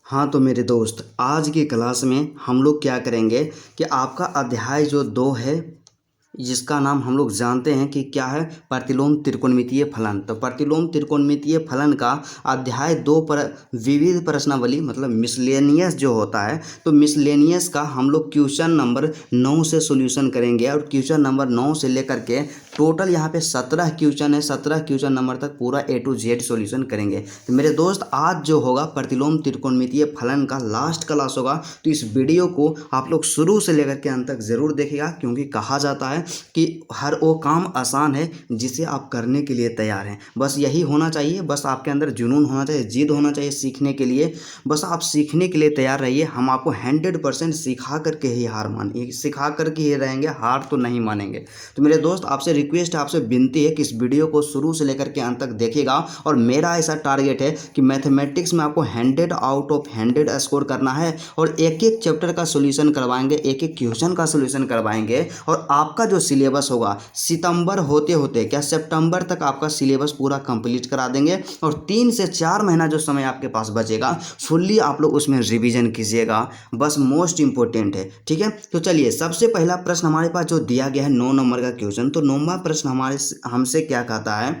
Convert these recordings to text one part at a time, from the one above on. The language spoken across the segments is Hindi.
हाँ तो मेरे दोस्त, आज की क्लास में हम लोग क्या करेंगे कि आपका अध्याय जो 2 है, जिसका नाम हम लोग जानते हैं कि क्या है, प्रतिलोम त्रिकोणमितीय फलन। तो प्रतिलोम त्रिकोणमितीय फलन का अध्याय 2 पर विविध प्रश्नावली मतलब मिसलेनियस जो होता है, तो मिसलेनियस का हम लोग क्वेश्चन नंबर 9 से सॉल्यूशन करेंगे। और क्वेश्चन नंबर 9 से लेकर के टोटल यहाँ पे 17 क्वेश्चन है, 17 क्वेश्चन नंबर तक पूरा A to Z सॉल्यूशन करेंगे। तो मेरे दोस्त, आज जो होगा प्रतिलोम त्रिकोणमितीय फलन का लास्ट क्लास होगा, तो इस वीडियो को आप लोग शुरू से लेकर के अंत तक ज़रूर देखिएगा, क्योंकि कहा जाता है कि हर वो काम आसान है जिसे आप करने के लिए तैयार हैं। बस यही होना चाहिए, बस आपके अंदर जुनून होना चाहिए, जिद होना चाहिए सीखने के लिए। बस आप सीखने के लिए तैयार रहिए। हम आपको 100% सिखा करके ही सिखा करके ही रहेंगे, हार तो नहीं मानेंगे। तो मेरे दोस्त, आपसे रिक्वेस्ट है, आपसे विनती है कि इस वीडियो को शुरू से लेकर के अंत तक देखिएगा। और मेरा ऐसा टारगेट है कि मैथमेटिक्स में आपको 100 आउट ऑफ 100 स्कोर करना है, और एक एक चैप्टर का सोल्यूशन करवाएंगे, एक एक क्वेश्चन का सोल्यूशन करवाएंगे। और आपका जो सिलेबस होगा, सितंबर होते होते क्या सितंबर तक आपका सिलेबस पूरा कंप्लीट करा देंगे। और 3 से 4 महीना जो समय आपके पास बचेगा, फुल्ली आप लोग उसमें रिवीजन कीजिएगा। बस मोस्ट इंपॉर्टेंट है, ठीक है। तो चलिए, सबसे पहला प्रश्न हमारे पास जो दिया गया है 9 नंबर का क्वेश्चन। तो 9वां प्रश्न हमसे क्या कहता है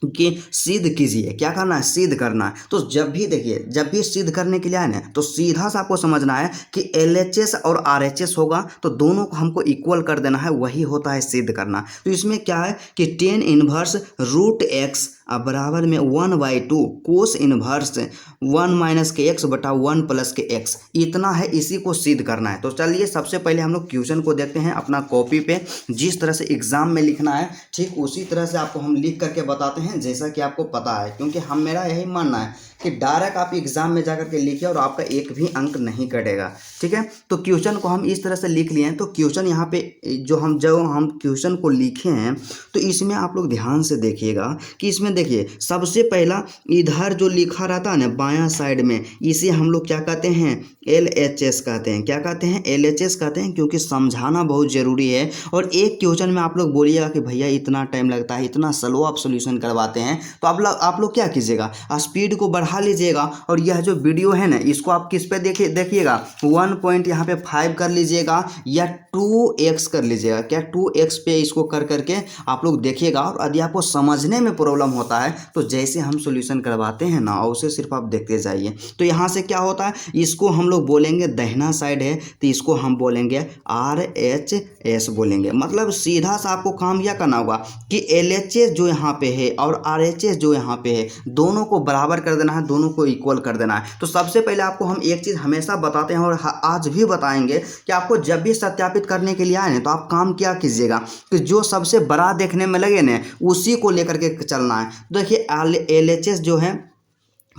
कि सिद्ध कीजिए। क्या करना है? सिद्ध करना है। तो जब भी देखिए, जब भी सिद्ध करने के लिए आए ना, तो सीधा सा आपको समझना है कि LHS और RHS होगा, तो दोनों को हमको इक्वल कर देना है, वही होता है सिद्ध करना। तो इसमें क्या है कि tan इनवर्स रूट एक्स बराबर में 1/2 कोस इनवर्स 1 माइनस के एक्स बटा 1 प्लस के एक्स, इतना है, इसी को सिद्ध करना है। तो चलिए, सबसे पहले हम लोग क्वेश्चन को देखते हैं अपना कॉपी पे। जिस तरह से एग्जाम में लिखना है, ठीक उसी तरह से आपको हम लिख करके बताते हैं, जैसा कि आपको पता है। क्योंकि मेरा यही मानना है कि डायरेक्ट आप एग्जाम में जाकर के लिखिए और आपका एक भी अंक नहीं कटेगा, ठीक है। तो क्वेश्चन को हम इस तरह से लिख लिए हैं। तो क्वेश्चन यहाँ पे जो हम क्वेश्चन को लिखे हैं, तो इसमें आप लोग ध्यान से देखिएगा कि इसमें देखिए, सबसे पहला इधर जो लिखा रहता है ना बायां साइड में, इसे हम लोग क्या कहते हैं? LHS कहते हैं। क्या कहते हैं? LHS कहते हैं, क्योंकि समझाना बहुत ज़रूरी है। और एक क्वेश्चन में आप लोग बोलिएगा कि भैया इतना टाइम लगता है, इतना स्लो आप सोल्यूशन करवाते हैं, तो आप लोग क्या कीजिएगा, स्पीड को बढ़ा लीजिएगा। और यह जो वीडियो है ना, इसको आप किस पे देखिएगा, 1 पॉइंट यहाँ पे 5 कर लीजिएगा, या 2x कर लीजिएगा। क्या 2x पे इसको कर करके आप लोग देखिएगा। और यदि आपको समझने में प्रॉब्लम होता है, तो जैसे हम सॉल्यूशन करवाते हैं ना, उसे सिर्फ आप देखते जाइए। तो यहाँ से क्या होता है, इसको हम लोग बोलेंगे दाहिना साइड है, तो इसको हम बोलेंगे RHS बोलेंगे। मतलब सीधा सा आपको काम क्या करना होगा कि LHS जो यहाँ पे है और RHS जो यहाँ पे है, दोनों को बराबर कर देना है, दोनों को इक्वल कर देना है। तो सबसे पहले आपको हम एक चीज़ हमेशा बताते हैं और आज भी बताएंगे कि आपको जब भी सत्यापित करने के लिए आए ना, तो आप काम क्या कीजिएगा कि जो सबसे बड़ा देखने में लगे ना, उसी को लेकर के चलना है। देखिए, LHS जो है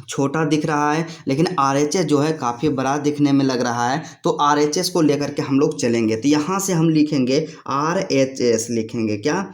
छोटा दिख रहा है, लेकिन RHS जो है काफ़ी बड़ा दिखने में लग रहा है, तो RHS को लेकर के हम लोग चलेंगे। तो यहाँ से हम लिखेंगे RHS, लिखेंगे क्या?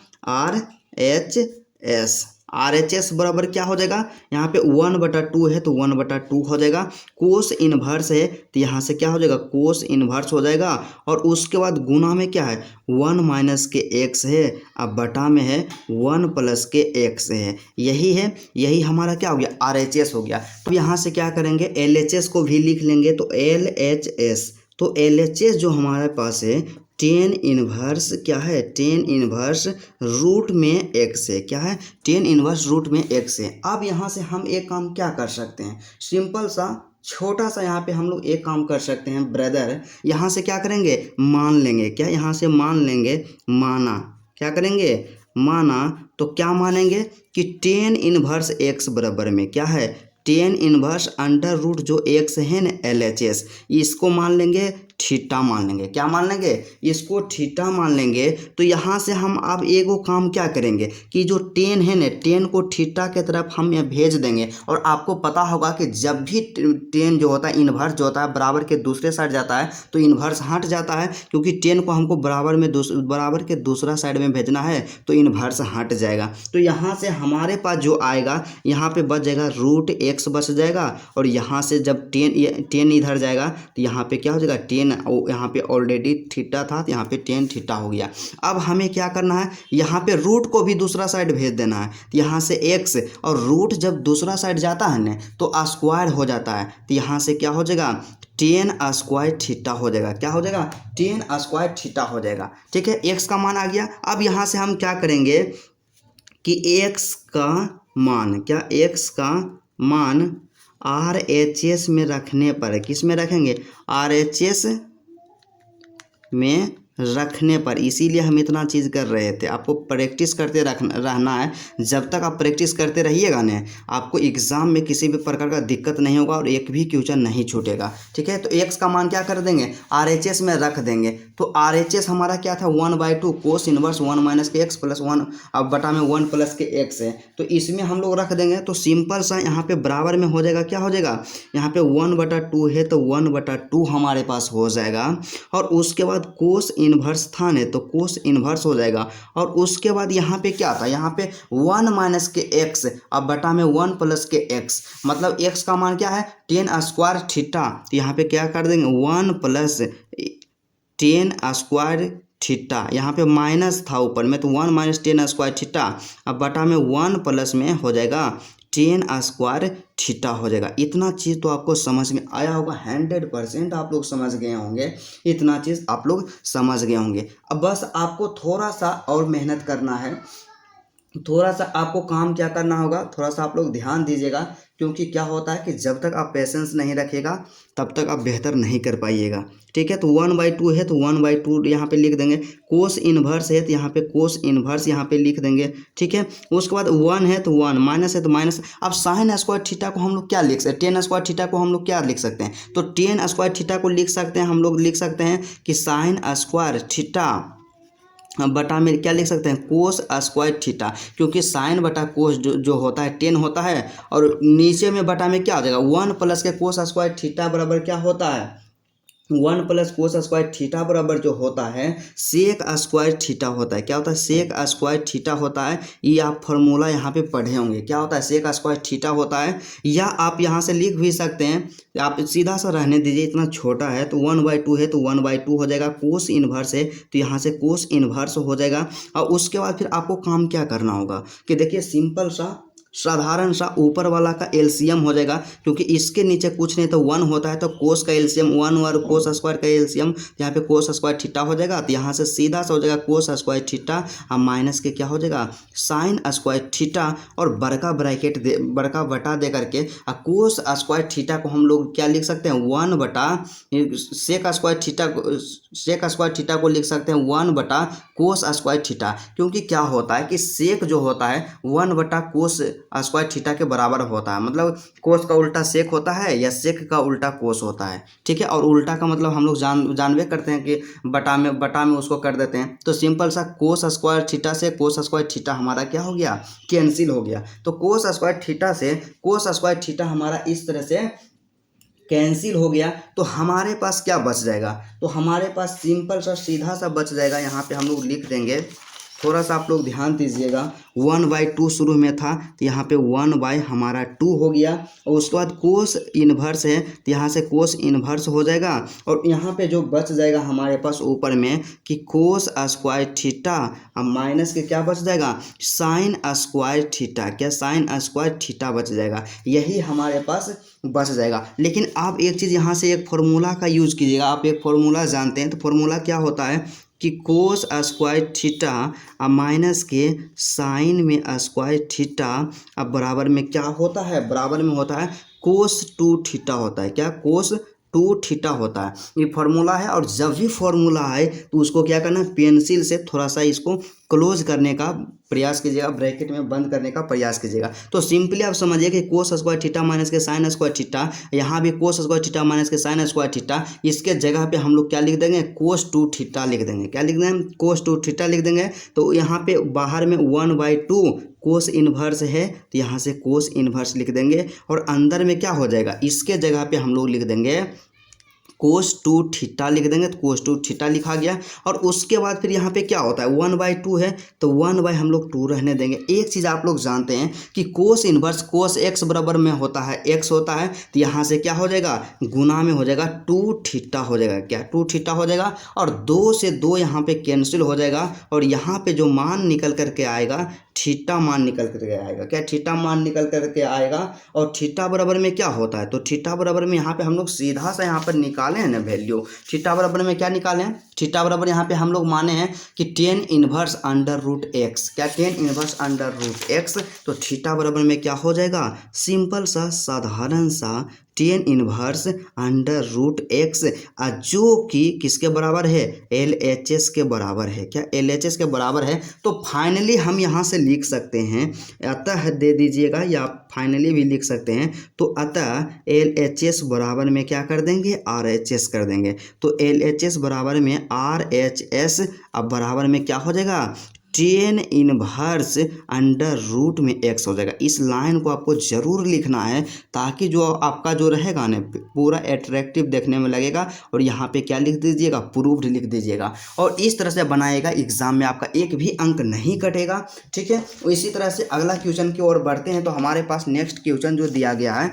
RHS बराबर क्या हो जाएगा, यहाँ पे 1/2 है, तो 1/2 हो जाएगा। कोस इनवर्स है, तो यहाँ से क्या हो जाएगा, कोस इनवर्स हो जाएगा। और उसके बाद गुना में क्या है, 1 माइनस के एक्स है, अब बटा में है 1 प्लस के एक्स है। यही हमारा क्या हो गया, RHS हो गया। तो यहाँ से क्या करेंगे, LHS को भी लिख लेंगे। तो LHS, तो LHS जो हमारे पास है, tan इनवर्स क्या है, tan इनवर्स रूट में x है। क्या है? tan इनवर्स रूट में x है। अब यहाँ से हम एक काम क्या कर सकते हैं, सिंपल सा छोटा सा यहाँ पे हम लोग एक काम कर सकते हैं ब्रदर। यहाँ से क्या करेंगे, मान लेंगे। क्या? यहाँ से मान लेंगे, माना। क्या करेंगे? माना। तो क्या मानेंगे कि tan इनवर्स x बराबर में क्या है, tan इनवर्स अंडर रूट जो x है ना, LHS, इसको मान लेंगे थीटा मान लेंगे। क्या मान लेंगे? इसको थीटा मान लेंगे। तो यहाँ से हम अब एगो काम क्या करेंगे कि जो tan है ना, tan को थीटा के तरफ हम यहाँ भेज देंगे। और आपको पता होगा कि जब भी tan जो होता है, इन्वर्स जो होता है, बराबर के दूसरे साइड जाता है, तो इन्वर्स हट जाता है, क्योंकि tan को हमको बराबर के दूसरा साइड में भेजना है, तो इन्वर्स हट जाएगा। तो यहाँ से हमारे पास जो आएगा, यहाँ पे बच जाएगा रूट x बच जाएगा। और यहाँ से जब tan इधर जाएगा, तो यहाँ पे क्या हो जाएगा, tan टेन, यहाँ पे ऑलरेडी थीटा था तो यहाँ पे टेन थीटा हो गया। अब हमें क्या करना है, यहाँ पे रूट को भी दूसरा साइड भेज देना है। तो यहाँ से एक्स और रूट जब दूसरा साइड जाता है ना तो स्क्वायर हो जाता है। तो यहाँ से क्या हो जाएगा, टेन स्क्वायर थीटा हो जाएगा। क्या हो जाएगा, टेन स्क्वायर थीटा हो जाएगा। ठीक है, एक्स का मान आ गया। अब यहाँ से हम क्या करेंगे कि एक्स का मान, क्या एक्स का मान RHS में रखने पर, किस में रखेंगे, RHS में रखने पर, इसीलिए हम इतना चीज़ कर रहे थे। आपको प्रैक्टिस करते रहना है। जब तक आप प्रैक्टिस करते रहिएगा ना, आपको एग्ज़ाम में किसी भी प्रकार का दिक्कत नहीं होगा और एक भी क्वेश्चन नहीं छूटेगा। ठीक है, तो एक्स का मान क्या कर देंगे, RHS में रख देंगे। तो RHS हमारा क्या था, 1/2 कोस इनवर्स 1 माइनस के एक्स प्लस 1, अब बटा में 1 प्लस के एक्स है, तो इसमें हम लोग रख देंगे। तो सिंपल सा यहाँ पे बराबर में हो जाएगा, क्या हो जाएगा, यहाँ पे 1/2 है तो 1/2 हमारे पास हो जाएगा। और उसके बाद कोस इनवर्स था ने तो कोस इनवर्स हो जाएगा। और उसके बाद यहाँ पे क्या था, यहाँ पे 1 माइनस के एक्स अब बटा में 1 प्लस के एक्स, मतलब एक्स का मान क्या है, टेन स्क्वायर थीटा। तो यहाँ पे क्या कर देंगे, 1 प्लस टेन स्क्वायर थीटा, यहाँ पे माइनस था ऊपर में तो 1 माइनस टेन स्क्वायर थीटा, अब बटा में 1 प्लस में हो जाएगा टेन स्क्वायर थीटा हो जाएगा। इतना चीज़ तो आपको समझ में आया होगा, 100% आप लोग समझ गए होंगे, इतना चीज़ आप लोग समझ गए होंगे। अब बस आपको थोड़ा सा और मेहनत करना है, थोड़ा सा आपको काम क्या करना होगा, थोड़ा सा आप लोग ध्यान दीजिएगा। क्योंकि क्या होता है कि जब तक आप पेशेंस नहीं रखिएगा तब तक आप बेहतर नहीं कर पाइएगा। ठीक है, तो 1/2 है तो 1/2 यहाँ पे लिख देंगे। कोस इनवर्स है तो यहाँ पे कोस इनवर्स यहाँ पे लिख देंगे। ठीक है, उसके बाद 1 है तो 1, माइनस है तो माइनस। अब साइन स्क्वायर थीटा को हम लोग क्या लिख सकते हैं, टेन स्क्वायर थीटा को हम लोग क्या लिख सकते हैं, तो टेन स्क्वायर थीटा को लिख सकते हैं, हम लोग लिख सकते हैं कि साइन स्क्वायर थीटा बटा में क्या लिख सकते हैं, कोस स्क्वायर थीटा, क्योंकि साइन बटा कोस जो होता है 10 होता है। और नीचे में बटा में क्या हो जाएगा, 1 प्लस के कोस स्क्वायर थीटा बराबर क्या होता है, 1 प्लस कोस स्क्वायर थीटा बराबर जो होता है सेक स्क्वायर थीटा होता है। क्या होता है, सेक स्क्वायर थीटा होता है। ये आप फार्मूला यहाँ पे पढ़े होंगे, क्या होता है, सेक स्क्वायर थीटा होता है। या आप यहाँ से लिख भी सकते हैं, आप सीधा सा रहने दीजिए, इतना छोटा है तो 1/2 है तो 1/2 हो जाएगा। कोस इनवर्स है तो यहाँ से कोस इनवर्स हो जाएगा। और उसके बाद फिर आपको काम क्या करना होगा कि देखिए, सिंपल सा साधारण सा ऊपर वाला का एलसीएम हो जाएगा, क्योंकि इसके नीचे कुछ नहीं तो 1 होता है, तो कोस का एलसीएम 1 और कोस स्क्वायर का एलसीएम, यहाँ पे कोस स्क्वायर थीटा हो जाएगा। तो यहाँ से सीधा सा हो जाएगा कोस स्क्वायर थीटा और माइनस के क्या हो जाएगा, साइन स्क्वायर थीटा। और बड़का ब्रैकेट दे, बड़का बटा दे करके कोस स्क्वायर थीटा को हम लोग क्या लिख सकते हैं, 1 बटा sec square theta, sec square theta को लिख सकते हैं 1 बटा कोस स्क्वायर थीटा। क्योंकि क्या होता है कि सेक जो होता है 1 बटा कोस स्क्वायर थीटा के बराबर होता है, मतलब कोस का उल्टा सेक होता है या सेक का उल्टा कोस होता है। ठीक है, और उल्टा का मतलब हम लोग जानवे करते हैं कि बटा में उसको कर देते हैं। तो सिंपल सा कोस स्क्वायर थीटा से कोस स्क्वायर थीटा हमारा क्या हो गया, कैंसिल हो गया। तो कोस स्क्वायर थीटा से कोस स्क्वायर थीटा हमारा इस तरह से कैंसिल हो गया। तो हमारे पास क्या बच जाएगा, तो हमारे पास सिंपल सा सीधा सा बच जाएगा। यहाँ पे हम लोग लिख देंगे, थोड़ा सा आप लोग ध्यान दीजिएगा, 1/2 शुरू में था तो यहाँ पे 1 हमारा 2 हो गया। और उसके बाद कोस इनवर्स है तो यहाँ से कोस इनवर्स हो जाएगा। और यहाँ पे जो बच जाएगा हमारे पास ऊपर में कि कोस स्क्वायर थीटा माइनस के क्या बच जाएगा, साइन स्क्वायर थीटा। क्या, साइन स्क्वायर थीटा बच जाएगा, यही हमारे पास बच जाएगा। लेकिन आप एक चीज़ यहाँ से एक फार्मूला का यूज़ कीजिएगा। आप एक फार्मूला जानते हैं, तो फार्मूला क्या होता है कि कोस स्क्वायर थीटा माइनस के साइन में स्क्वायर थीटा अब बराबर में क्या होता है, बराबर में होता है कोस 2 थीटा होता है। क्या, कोस 2 थीटा होता है, ये फार्मूला है। और जब भी फार्मूला है तो उसको क्या करना है, पेंसिल से थोड़ा सा इसको क्लोज करने का प्रयास कीजिएगा, ब्रैकेट में बंद करने का प्रयास कीजिएगा। तो सिंपली आप समझिए कि कोस स्क्वायर थीटा माइनस के साइन स्क्वायर थीटा, यहाँ भी कोस स्क्वायर थीटा माइनस के साइन स्क्वायर थीटा, इसके जगह पे हम लोग क्या लिख देंगे, कोस 2 थीटा लिख देंगे। क्या लिख देंगे, कोस 2 थीटा लिख देंगे। तो यहाँ पे बाहर में 1/2 कोस इनवर्स है तो यहाँ से कोस इनवर्स लिख देंगे। और अंदर में क्या हो जाएगा, इसके जगह पे हम लोग लिख देंगे कोस 2 थीटा लिख देंगे, तो कोस 2 थीटा लिखा गया। और उसके बाद फिर यहाँ पे क्या होता है 1/2 है, तो 1 हम लोग 2 रहने देंगे। एक चीज़ आप लोग जानते हैं कि कोस इन्वर्स कोस एक्स बराबर में होता है एक्स होता है, तो यहाँ से क्या हो जाएगा गुना में हो जाएगा 2 थीटा हो जाएगा, क्या 2 थीटा हो जाएगा। और 2 से 2 यहाँ पे कैंसिल हो जाएगा, और यहाँ पे जो मान निकल करके आएगा थीटा मान निकल करके आएगा, क्या थीटा मान निकल करके आएगा। और थीटा बराबर में क्या होता है, तो थीटा बराबर में यहाँ पे हम लोग सीधा सा यहाँ पर निकाले हैं ना वैल्यू। थीटा बराबर में क्या निकाले हैं, थीटा बराबर यहाँ पे हम लोग माने हैं कि tan inverse under root x, क्या tan inverse under root x. तो थीटा बराबर में क्या हो जाएगा सिंपल सा साधारण सा tan inverse under root x, जो कि किसके बराबर है LHS के बराबर है, क्या LHS के बराबर है। तो फाइनली हम यहाँ से लिख सकते हैं, अतः दे दीजिएगा या फाइनली भी लिख सकते हैं। तो अतः LHS बराबर में क्या कर देंगे RHS कर देंगे। तो LHS बराबर में RHS अब बराबर में क्या हो जाएगा tan इनवर्स अंडर रूट में एक्स हो जाएगा। इस लाइन को आपको ज़रूर लिखना है, ताकि जो आपका जो रहेगा ना पूरा एट्रैक्टिव देखने में लगेगा। और यहाँ पे क्या लिख दीजिएगा प्रूव्ड लिख दीजिएगा, और इस तरह से बनाएगा एग्जाम में आपका एक भी अंक नहीं कटेगा, ठीक है। इसी तरह से अगला क्वेश्चन की ओर बढ़ते हैं। तो हमारे पास नेक्स्ट क्वेश्चन जो दिया गया है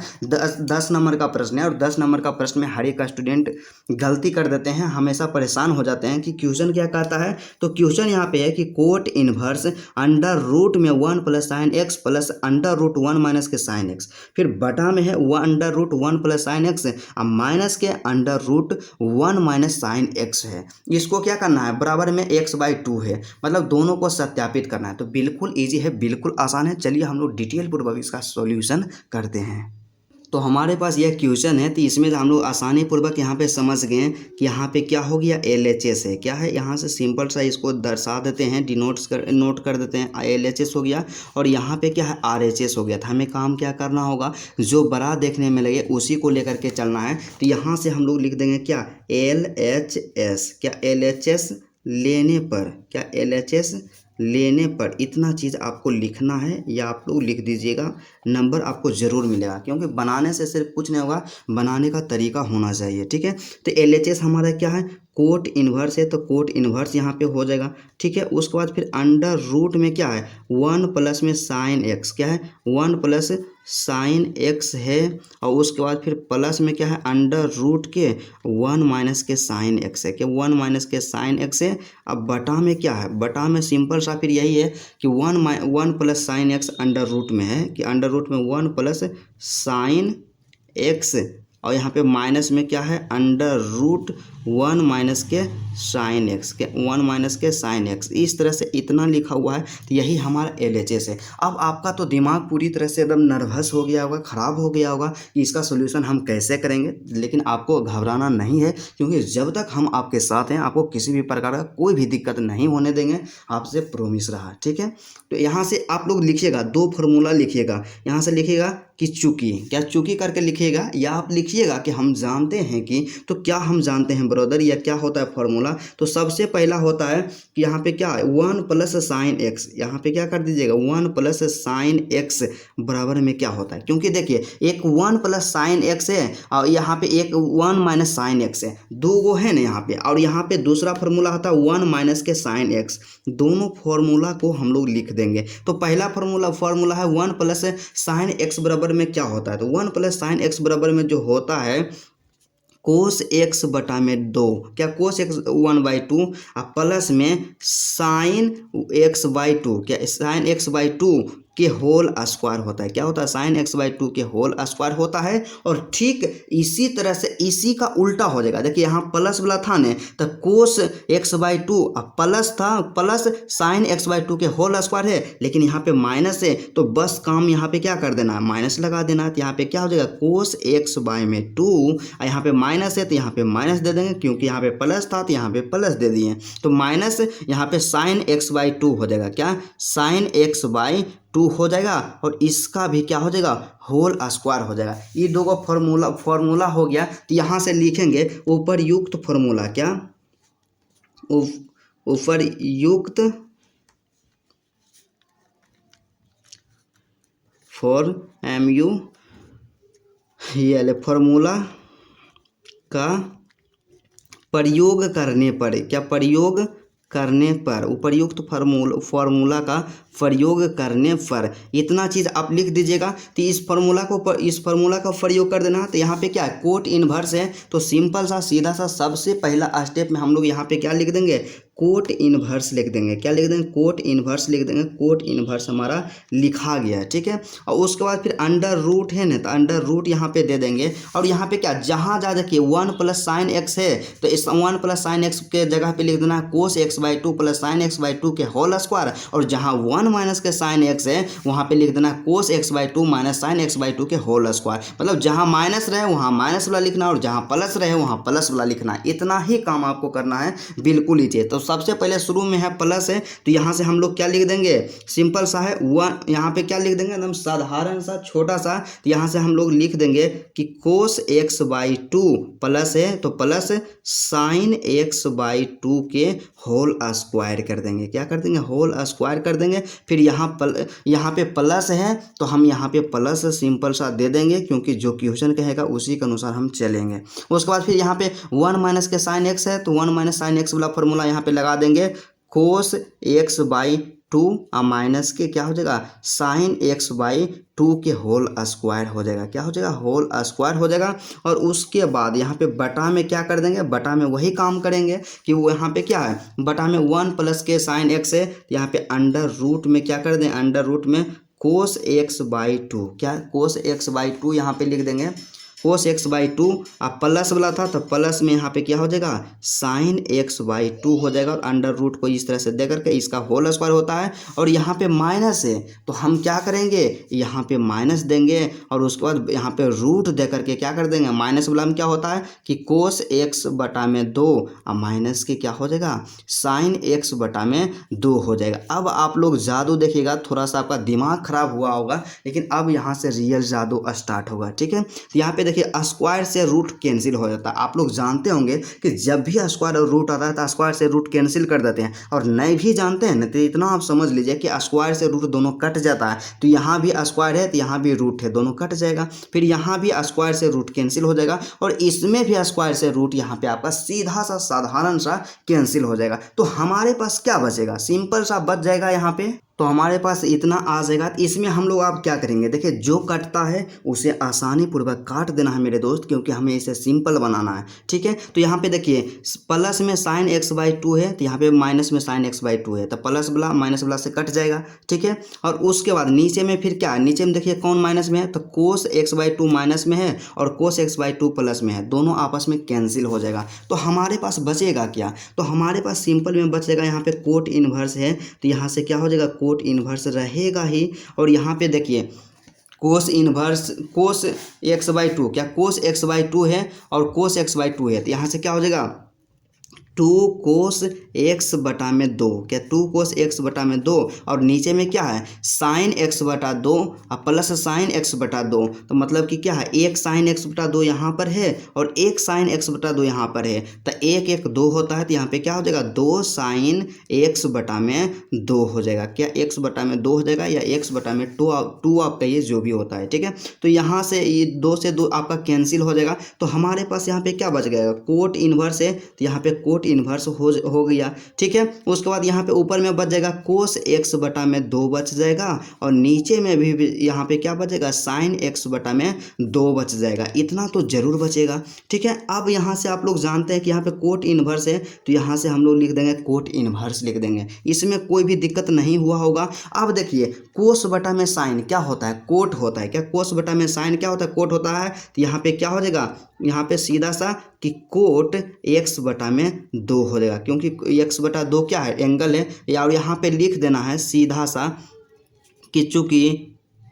10 नंबर का प्रश्न है, और 10 नंबर का प्रश्न में हर एक स्टूडेंट गलती कर देते हैं, हमेशा परेशान हो जाते हैं कि क्वेश्चन क्या कहता है। तो क्वेश्चन यहाँ पे है कि कोट इनवर्स अंडर रूट में 1 plus sine x plus under root 1 minus के साइन एक्स, फिर बटा में है 1 under root 1 plus sine x और माइनस के under root 1 minus sine x है। इसको क्या करना है बराबर में x/2 है, मतलब दोनों को सत्यापित करना है। तो बिल्कुल ईजी है, बिल्कुल आसान है। चलिए हम लोग डिटेल पूर्वक इसका सॉल्यूशन करते हैं। तो हमारे पास यह क्वेश्चन है, तो इसमें हम लोग आसानी पूर्वक यहाँ पे समझ गए कि यहाँ पे क्या हो गया LHS है, क्या है यहाँ से सिंपल सा इसको दर्शा देते हैं, नोट कर देते हैं LHS हो गया। और यहाँ पे क्या है RHS हो गया। तो हमें काम क्या करना होगा, जो बड़ा देखने में लगे उसी को लेकर के चलना है। तो यहाँ से हम लोग लिख देंगे क्या LHS, क्या LHS लेने पर, क्या LHS लेने पर इतना चीज़ आपको लिखना है, या आप लोग लिख दीजिएगा, नंबर आपको ज़रूर मिलेगा। क्योंकि बनाने से सिर्फ कुछ नहीं होगा, बनाने का तरीका होना चाहिए, ठीक है। तो LHS हमारा क्या है कोट इन्वर्स है, तो कोट इन्वर्स यहाँ पे हो जाएगा, ठीक है। उसके बाद फिर अंडर रूट में क्या है 1 प्लस में साइन एक्स, क्या है 1 प्लस साइन एक्स है। और उसके बाद फिर प्लस में क्या है अंडर रूट के 1 माइनस के साइन एक्स है, क्या 1 माइनस के साइन एक्स है। अब बटा में क्या है, बटा में सिंपल सा फिर यही है कि 1 plus sine x under root में है, कि अंडर रूट में 1 प्लस साइन एक्स, और यहाँ पे माइनस में क्या है अंडर रूट 1 माइनस के साइन एक्स, के 1 माइनस के साइन एक्स। इस तरह से इतना लिखा हुआ है, तो यही हमारा LHS है। अब आपका तो दिमाग पूरी तरह से एकदम नर्वस हो गया होगा, ख़राब हो गया होगा कि इसका सोल्यूशन हम कैसे करेंगे। लेकिन आपको घबराना नहीं है, क्योंकि जब तक हम आपके साथ हैं आपको किसी भी प्रकार का कोई भी दिक्कत नहीं होने देंगे, आपसे प्रोमिस रहा, ठीक है। तो यहाँ से आप लोग लिखिएगा 2 फार्मूला लिखिएगा, यहाँ से लिखिएगा कि चूंकि, क्या चूंकि करके लिखिएगा, या आप लिखिएगा कि हम जानते हैं कि। तो क्या हम जानते हैं ब्रदर, या क्या होता है फॉर्मूला। तो सबसे पहला होता है कि यहाँ पे क्या है 1 प्लस साइन एक्स, यहाँ पे क्या कर दीजिएगा 1 प्लस साइन एक्स बराबर में क्या होता है। क्योंकि देखिए एक 1 प्लस साइन एक्स है, और यहाँ पे एक 1 माइनस साइन एक्स है, दो गो है ना यहाँ पे। और यहाँ पे दूसरा फार्मूला होता है 1 माइनस के साइन एक्स। दोनों फार्मूला को हम लोग लिख देंगे। तो पहला फार्मूला है 1 प्लस साइन एक्स बराबर में क्या होता है। तो 1 प्लस साइन एक्स बराबर में जो होता है कोस एक्स बटा में 2, क्या कोस एक्स 1/2 और प्लस में साइन x/2, क्या साइन x/2 के होल स्क्वायर होता है। क्या होता है साइन x/2 के होल स्क्वायर होता है। और ठीक इसी तरह से इसी का उल्टा हो जाएगा। देखिए यहाँ प्लस वाला था ना, तो कोस x/2 प्लस था, प्लस साइन x/2 के होल स्क्वायर है, लेकिन यहाँ पे माइनस है, तो बस काम यहाँ पे क्या कर देना है माइनस लगा देना है। तो यहाँ पे क्या हो जाएगा कोस x/2, और यहाँ पे माइनस है तो यहाँ पे माइनस दे देंगे, क्योंकि यहाँ पे प्लस था तो यहाँ पे प्लस दे दिए। तो माइनस यहाँ पे साइन x/2 हो जाएगा, क्या साइन x/2 हो जाएगा, और इसका भी क्या हो जाएगा होल स्क्वायर हो जाएगा। ये दो को फॉर्मूला हो गया। तो यहाँ से लिखेंगे ऊपर युक्त फॉर्मूला, क्या ऊपर युक्त फॉर्मूला का प्रयोग करने पर, क्या प्रयोग करने पर, उपर्युक्त फार्मूला का प्रयोग करने पर, इतना चीज़ आप लिख दीजिएगा। तो इस फार्मूला का प्रयोग कर देना। तो यहाँ पे क्या है, कोट इनवर्स है। तो सिंपल सा सीधा सा सबसे पहला स्टेप में हम लोग यहाँ पे क्या लिख देंगे, कोट इनवर्स लिख देंगे। क्या लिख देंगे, कोट इनवर्स लिख देंगे। कोट इनवर्स हमारा लिखा गया है, ठीक है। और उसके बाद फिर अंडर रूट है ना, तो अंडर रूट यहाँ पे दे देंगे। और यहाँ पे क्या, जहाँ जा देखिए 1 प्लस साइन एक्स है, तो इस 1 प्लस साइन एक्स के जगह पे लिख देना है cos x by 2 plus sine x by 2 के होल स्क्वायर। और जहाँ 1 माइनस के साइन एक्स है वहाँ पे लिख देना है cos x by 2 minus sine x by 2 के होल स्क्वायर। मतलब जहाँ माइनस रहे वहाँ माइनस वाला लिखना और जहाँ प्लस रहे वहाँ प्लस वाला लिखना। इतना ही काम आपको करना है, बिल्कुल ईजी। तो सबसे पहले शुरू में है प्लस है, तो यहाँ से हम लोग क्या लिख देंगे, सिंपल सा है 1, यहाँ पे क्या लिख देंगे, एकदम साधारण सा छोटा सा। तो यहाँ से हम लोग लिख देंगे कि कोस एक्स बाई 2 प्लस है, तो प्लस साइन एक्स बाई 2 के होल स्क्वायर कर देंगे। क्या कर देंगे, होल स्क्वायर कर देंगे। फिर यहाँ पे प्लस है तो हम यहाँ पे प्लस सिंपल सा दे देंगे, क्योंकि जो क्वेश्चन कहेगा उसी के अनुसार हम चलेंगे। उसके बाद फिर यहाँ पे 1 माइनस के साइन एक्स है, तो 1 माइनस साइन एक्स वाला फॉर्मूला यहाँ पे लगा देंगे। कोस एक्स बाई 2 और माइनस के क्या हो जाएगा, साइन एक्स बाई 2 के होल स्क्वायर हो जाएगा। क्या हो जाएगा, होल स्क्वायर हो जाएगा। और उसके बाद यहाँ पे बटा में क्या कर देंगे, बटा में वही काम करेंगे कि वो यहाँ पे क्या है, बटा में 1 प्लस के साइन एक्स है, तो यहाँ पे अंडर रूट में क्या कर दें, अंडर रूट में कोस एक्स बाई 2, क्या कोस एक्स बाई 2 यहाँ पे लिख देंगे। कोस एक्स बाई 2 अब प्लस वाला था तो प्लस में यहाँ पे क्या हो जाएगा, साइन एक्स बाई 2 हो जाएगा। और अंडर रूट को इस तरह से दे करके इसका होल स्क्वायर होता है। और यहाँ पे माइनस है तो हम क्या करेंगे, यहाँ पे माइनस देंगे और उसके बाद यहाँ पे रूट दे करके क्या कर देंगे, माइनस वाला में क्या होता है कि कोस एक्स बटा में 2 और माइनस के क्या हो जाएगा, साइन एक्स बटा में 2 हो जाएगा। अब आप लोग जादू देखिएगा, थोड़ा सा आपका दिमाग खराब हुआ होगा, लेकिन अब यहाँ से रियल जादू स्टार्ट होगा, ठीक है। तो यहाँ पे देखिए स्क्वायर से रूट कैंसिल हो जाता है। आप लोग जानते होंगे कि जब भी स्क्वायर और रूट आता है तो स्क्वायर से रूट कैंसिल कर देते हैं। और नहीं भी जानते हैं ना तो इतना आप समझ लीजिए कि स्क्वायर से रूट दोनों कट जाता है। तो यहाँ भी स्क्वायर है तो यहाँ भी रूट है, दोनों कट जाएगा। फिर यहाँ भी स्क्वायर से रूट कैंसिल हो जाएगा और इसमें भी स्क्वायर से रूट यहाँ पे आपका सीधा सा साधारण सा कैंसिल हो जाएगा। तो हमारे पास क्या बचेगा, सिंपल सा बच जाएगा यहाँ पे। तो हमारे पास इतना आ जाएगा। तो इसमें हम लोग आप क्या करेंगे, देखिए जो कटता है उसे आसानी पूर्वक काट देना है मेरे दोस्त, क्योंकि हमें इसे सिंपल बनाना है, ठीक है। तो यहाँ पे देखिए प्लस में साइन एक्स बाई 2 है तो यहाँ पे माइनस में साइन एक्स बाई 2 है, तो प्लस वाला माइनस वाला से कट जाएगा, ठीक है। और उसके बाद नीचे में फिर क्या है, नीचे में देखिए कौन माइनस में है, तो कोस एक्स बाई 2 माइनस में है और कोस एक्स बाई 2 प्लस में है, दोनों आपस में कैंसिल हो जाएगा। तो हमारे पास बचेगा क्या, तो हमारे पास सिंपल में बचेगा यहाँ पे कोट इनवर्स है, तो यहाँ से क्या हो जाएगा, कोट इनवर्स रहेगा ही। और यहाँ पे देखिए cos inverse cos x by 2, क्या कोस एक्स बाई 2 है और कोस एक्स बाई 2 है, तो यहाँ से क्या हो जाएगा 2 कोस एक्स बटा में 2, क्या 2 कोस एक्स बटा में 2। और नीचे में क्या है, साइन एक्स बटा 2 और प्लस साइन एक्स बटा 2। तो मतलब कि क्या है, एक साइन एक्स बटा 2 यहाँ पर है और एक साइन एक्स बटा 2 यहाँ पर है, तो एक एक 2 होता है। तो यहाँ पे क्या हो जाएगा, 2 साइन एक्स बटा में 2 हो जाएगा। क्या एक्स बटा में 2 हो जाएगा या एक्स बटा में 2 आप कहिए, जो भी होता है, ठीक है। तो यहाँ से ये 2 से 2 आपका कैंसिल हो जाएगा। तो हमारे पास यहाँ पे क्या बच गएगा, कोट इनवर्स है, तो यहाँ पे कोट इनवर्स हो गया, ठीक है। उसके बाद यहाँ पे ऊपर में बच जाएगा कोस एक्स बटा में 2 बच जाएगा और नीचे में भी यहाँ पे क्या बचेगा, साइन एक्स बटा में 2 बच जाएगा। इतना तो जरूर बचेगा, ठीक है। अब यहाँ से आप लोग जानते हैं कि यहाँ पे कोट इनवर्स है, तो यहाँ से हम लोग लिख देंगे कोट इनवर्स लिख देंगे, इसमें कोई भी दिक्कत नहीं हुआ होगा। अब देखिए कोस बटा में साइन क्या होता है, कोट होता है। क्या कोस बटा में साइन क्या होता है, कोट होता है। तो यहाँ पे क्या हो जाएगा, यहाँ पे सीधा सा कि कोट एक्स बटा में 2 हो जाएगा, क्योंकि एक्स बटा 2 क्या है, एंगल है। या और यहाँ पे लिख देना है सीधा सा कि चूँकि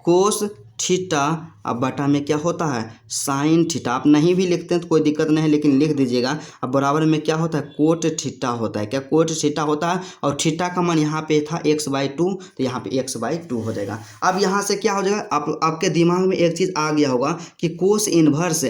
कोस थीटा अब बटा में क्या होता है, साइन थीटा। आप नहीं भी लिखते हैं तो कोई दिक्कत नहीं है, लेकिन लिख दीजिएगा। अब बराबर में क्या होता है, कोट थीटा होता है। क्या कोट थीटा होता है। और थीटा का मान यहाँ पे था एक्स बाई 2, तो यहाँ पे एक्स बाई 2 हो जाएगा। अब यहाँ से क्या हो जाएगा, आपके दिमाग में एक चीज़ आ गया होगा कि कोस इनवर्स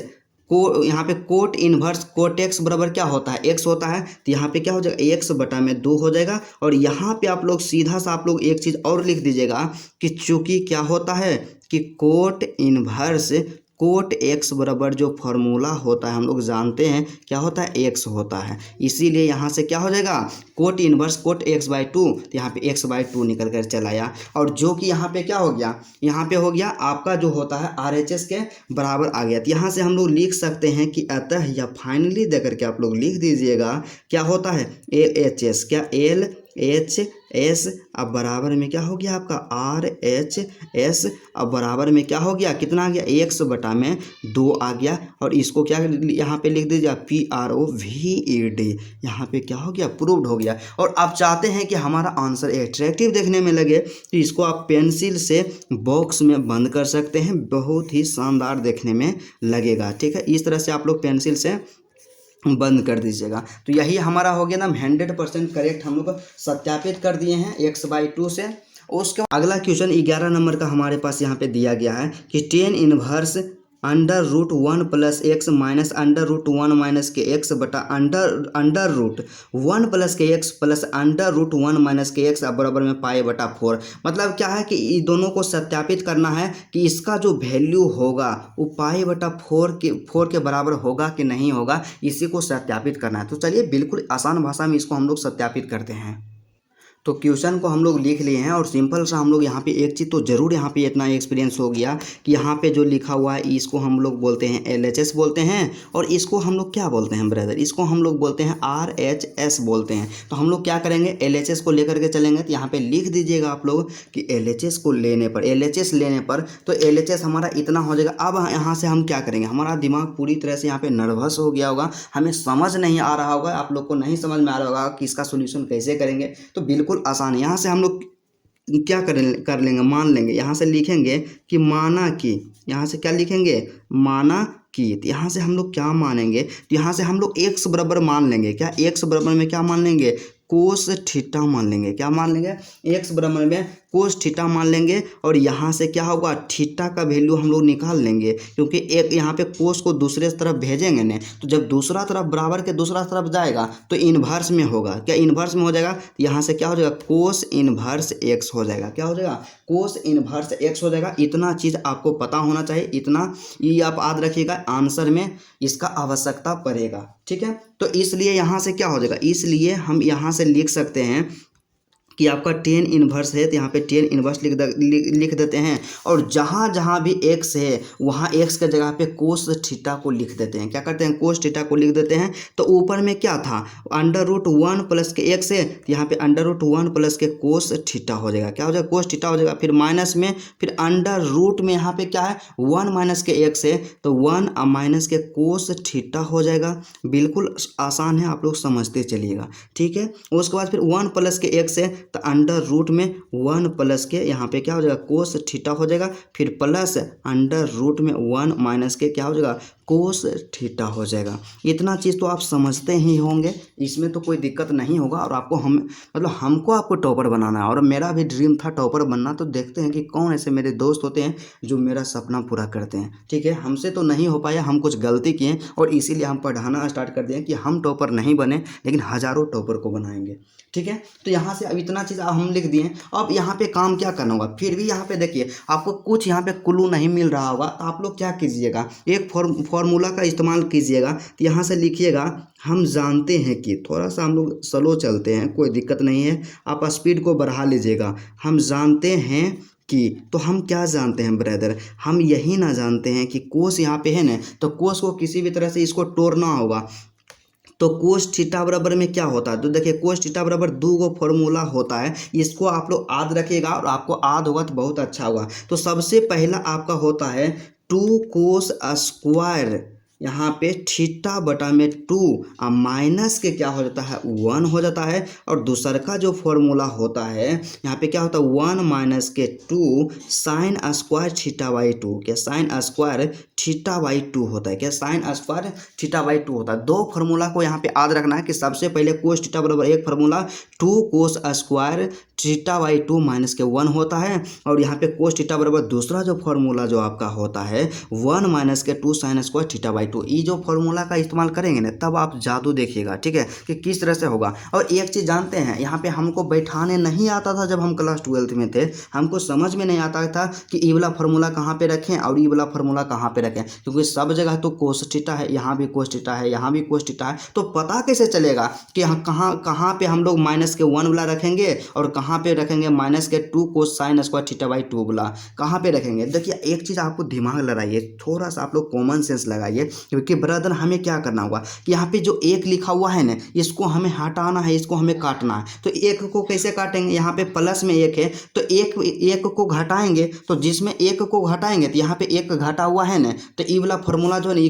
को यहाँ पे कोट इनवर्स कोट एक्स बराबर क्या होता है, एक्स होता है। तो यहाँ पे क्या हो जाएगा, एक्स बटा में 2 हो जाएगा। और यहाँ पे आप लोग सीधा सा आप लोग एक चीज़ और लिख दीजिएगा कि चूँकि क्या होता है कि कोट इनवर्स कोट एक्स बराबर जो फॉर्मूला होता है हम लोग जानते हैं क्या होता है, एक्स होता है। इसीलिए यहाँ से क्या हो जाएगा, cot inverse cot x by two, तो यहाँ पे एक्स बाई टू निकल कर चला आया। और जो कि यहाँ पे क्या हो गया, यहाँ पे हो गया आपका जो होता है RHS के बराबर आ गया। तो यहाँ से हम लोग लिख सकते हैं कि अतः या फाइनली दे करके आप लोग लिख दीजिएगा क्या होता है, LHS, क्या LHS अब बराबर में क्या हो गया आपका RHS, अब बराबर में क्या हो गया, कितना आ गया, x बटा में 2 आ गया। और इसको क्या यहाँ पे लिख दीजिए PROVED, यहाँ पे क्या हो गया, प्रूव्ड हो गया। और आप चाहते हैं कि हमारा आंसर एट्रैक्टिव देखने में लगे तो इसको आप पेंसिल से बॉक्स में बंद कर सकते हैं, बहुत ही शानदार देखने में लगेगा। ठीक है, इस तरह से आप लोग पेंसिल से बंद कर दीजिएगा। तो यही हमारा हो गया ना 100% करेक्ट, हम लोग सत्यापित कर दिए हैं x/2 से। उसके अगला क्वेश्चन 11 नंबर का हमारे पास यहाँ पे दिया गया है कि tan inverse √1 plus x minus √1 minus के एक्स बटा √1 प्लस के एक्स प्लस √1 माइनस के एक्स बराबर में π/4। मतलब क्या है कि इन दोनों को सत्यापित करना है कि इसका जो वैल्यू होगा वो π/4 के बराबर होगा कि नहीं होगा, इसी को सत्यापित करना है। तो चलिए बिल्कुल आसान भाषा में इसको हम लोग सत्यापित करते हैं। तो क्वेश्चन को हम लोग लिख लिए हैं और सिंपल सा हम लोग यहाँ पे एक चीज़ तो ज़रूर यहाँ पे इतना एक्सपीरियंस हो गया कि यहाँ पे जो लिखा हुआ है इसको हम लोग बोलते हैं LHS बोलते हैं, और इसको हम लोग क्या बोलते हैं ब्रदर, इसको हम लोग बोलते हैं RHS बोलते हैं। तो हम लोग क्या करेंगे, LHS को लेकर के चलेंगे। तो यहाँ पे लिख दीजिएगा आप लोग कि LHS को लेने पर, LHS लेने पर तो LHS हमारा इतना हो जाएगा। अब यहाँ से हम क्या करेंगे, हमारा दिमाग पूरी तरह से यहाँ पे नर्वस हो गया होगा, हमें समझ नहीं आ रहा होगा, आप लोग को नहीं समझ में आ रहा होगा कि इसका सोल्यूशन कैसे करेंगे। तो बिल्कुल आसान है। यहाँ से हम लोग क्या कर लेंगे, मान लेंगे, यहाँ से लिखेंगे कि माना कि, यहाँ से क्या लिखेंगे, माना कि। तो यहाँ से हम लोग क्या मानेंगे, तो यहाँ से हम लोग x बराबर मान लेंगे, क्या x बराबर में क्या मान लेंगे, कोस थीटा मान लेंगे। क्या मान लेंगे, x बराबर में कोस थीटा मान लेंगे। और यहाँ से क्या होगा, थीटा का वैल्यू हम लोग निकाल लेंगे, क्योंकि एक यहाँ पे कोस को दूसरे तरफ भेजेंगे ने, तो जब दूसरा तरफ बराबर के दूसरा तरफ जाएगा तो इन्वर्स में होगा। क्या इन्वर्स में हो जाएगा, तो यहाँ से क्या हो जाएगा, कोस इन्वर्स x हो जाएगा। क्या हो जाएगा, कोस इन्वर्स x हो जाएगा। इतना चीज़ आपको पता होना चाहिए, इतना ये आप याद रखिएगा, आंसर में इसका आवश्यकता पड़ेगा। ठीक है, तो इसलिए यहाँ से क्या हो जाएगा, इसलिए हम यहाँ से लिख सकते हैं कि आपका tan इनवर्स है, तो यहाँ पे tan इनवर्स लिख देते हैं। और जहाँ जहाँ भी x है वहाँ x के जगह पे कोस थीटा को लिख देते हैं। क्या करते हैं, कोस थीटा को लिख देते हैं। तो ऊपर में क्या था, √1 प्लस के x है, तो यहाँ पे √1 प्लस के कोस थीटा हो जाएगा। क्या हो जाएगा, कोस थीटा हो जाएगा। फिर माइनस में, फिर √, में यहाँ पे क्या है 1 माइनस के x है, तो 1 माइनस के कोस थीटा हो जाएगा। बिल्कुल आसान है, आप लोग समझते चलिएगा। ठीक है, उसके बाद फिर 1 प्लस के x है, तो √, में 1 प्लस के यहाँ पे क्या हो जाएगा, कोस थीटा हो जाएगा। फिर प्लस √, में 1 माइनस के क्या हो जाएगा, कोस थीटा हो जाएगा। इतना चीज़ तो आप समझते ही होंगे, इसमें तो कोई दिक्कत नहीं होगा। और आपको हमको आपको टॉपर बनाना है, और मेरा भी ड्रीम था टॉपर बनना। तो देखते हैं कि कौन ऐसे मेरे दोस्त होते हैं जो मेरा सपना पूरा करते हैं। ठीक है, हमसे तो नहीं हो पाया, हम कुछ गलती किए और इसीलिए हम पढ़ाना स्टार्ट कर दिए कि हम टॉपर नहीं बने लेकिन हज़ारों टॉपर को बनाएंगे। ठीक है, तो यहाँ से अब इतना चीज़ हम लिख दिए। अब यहाँ पे काम क्या करना होगा, फिर भी यहाँ पे देखिए आपको कुछ यहाँ पे क्लू नहीं मिल रहा होगा, तो आप लोग क्या कीजिएगा, एक फॉर्मूला का इस्तेमाल कीजिएगा। तो यहाँ से लिखिएगा, हम जानते हैं कि, थोड़ा सा हम लोग स्लो चलते हैं, कोई दिक्कत नहीं है, आप स्पीड को बढ़ा लीजिएगा। हम जानते हैं कि, तो हम क्या जानते हैं ब्रदर, हम यही ना जानते हैं कि कोस यहाँ पे है ना, तो कोस को किसी भी तरह से इसको तोड़ना होगा। तो कोस थीटा बराबर में क्या होता है, तो देखिए कोस थीटा बराबर 2 गो फॉर्मूला होता है, इसको आप लोग याद रखिएगा और आपको याद होगा तो बहुत अच्छा होगा। तो सबसे पहला आपका होता है 2 कोस स्क्वायर, यहाँ पे थीटा बटा में 2 माइनस के क्या हो जाता है 1 हो जाता है। और दूसर का जो फॉर्मूला होता है यहाँ पे क्या होता है 1 माइनस के 2 साइन स्क्वायर थीटा बाई 2, क्या साइन स्क्वायर थीटा बाई 2 होता है, क्या साइन स्क्वायर थीटा बाई 2 होता है। दो फार्मूला को यहाँ पे याद रखना है कि सबसे पहले कोस थीटा बराबर एक formula 2 cos square theta by 2 minus के 1 होता है। और यहाँ पे कोस थीटा बराबर दूसरा जो फॉर्मूला जो आपका होता है 1 माइनस के 2 साइन स्क्वायर थीटा बाई 2। ये जो फॉर्मूला का इस्तेमाल करेंगे ना तब आप जादू देखिएगा, ठीक है, कि किस तरह से होगा। और एक चीज़ जानते हैं, यहाँ पे हमको बैठाने नहीं आता था जब हम क्लास 12th में थे, हमको समझ में नहीं आता था कि ये वाला फॉर्मूला कहाँ पे रखें और ये वाला फॉर्मूला कहाँ पे रखें, क्योंकि सब जगह तो कोस थीटा है, यहाँ भी कोस थीटा है, यहाँ भी कोस थीटा है। तो पता कैसे चलेगा कि कहाँ कहाँ पे हम लोग माइनस के 1 वाला रखेंगे और कहाँ पे रखेंगे माइनस के 2 कोस साइन स्क्वायर थीटा बाई 2 वाला कहाँ पे रखेंगे। देखिए एक चीज़ आपको दिमाग लगाइए, थोड़ा सा आप लोग कॉमन सेंस लगाइए, क्योंकि ब्रदर हमें क्या करना होगा कि यहाँ पे जो एक लिखा हुआ है ना इसको हमें हटाना है, इसको हमें काटना है। तो एक को कैसे काटेंगे, यहाँ पे प्लस में एक है तो एक को घटाएंगे, तो जिसमें एक को घटाएंगे तो यहाँ पे एक घटा हुआ है ना, तो ई वाला फॉर्मूला जो है ना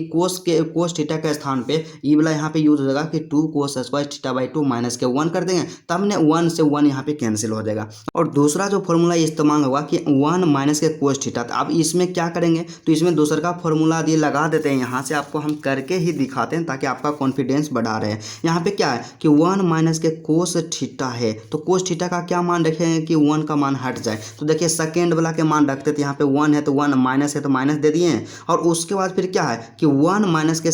कोस थीटा के स्थान पे ई वाला यहाँ पे यूज हो जाएगा कि 2 cos square theta by 2 minus के 1 कर देंगे, तब ने 1 से 1 यहाँ पे कैंसिल हो जाएगा। और दूसरा जो फॉर्मूला इस्तेमाल होगा कि 1 माइनस के कोस थीटा। तो अब इसमें क्या करेंगे, तो इसमें दूसरा का फॉर्मूला दिए लगा देते हैं, यहाँ से आपको हम करके ही दिखाते हैं ताकि आपका कॉन्फिडेंस बढ़ा रहे। यहाँ पे क्या है कि 1 माइनस के कोस थीटा है, तो कोस थीटा का क्या मान रखेंगे कि 1 का मान हट जाए। तो देखिए सेकेंड वाला के मान रखते थे, यहाँ पे 1 है तो 1, माइनस है तो माइनस दे दिए। और उसके बाद फिर क्या है कि 1 माइनस के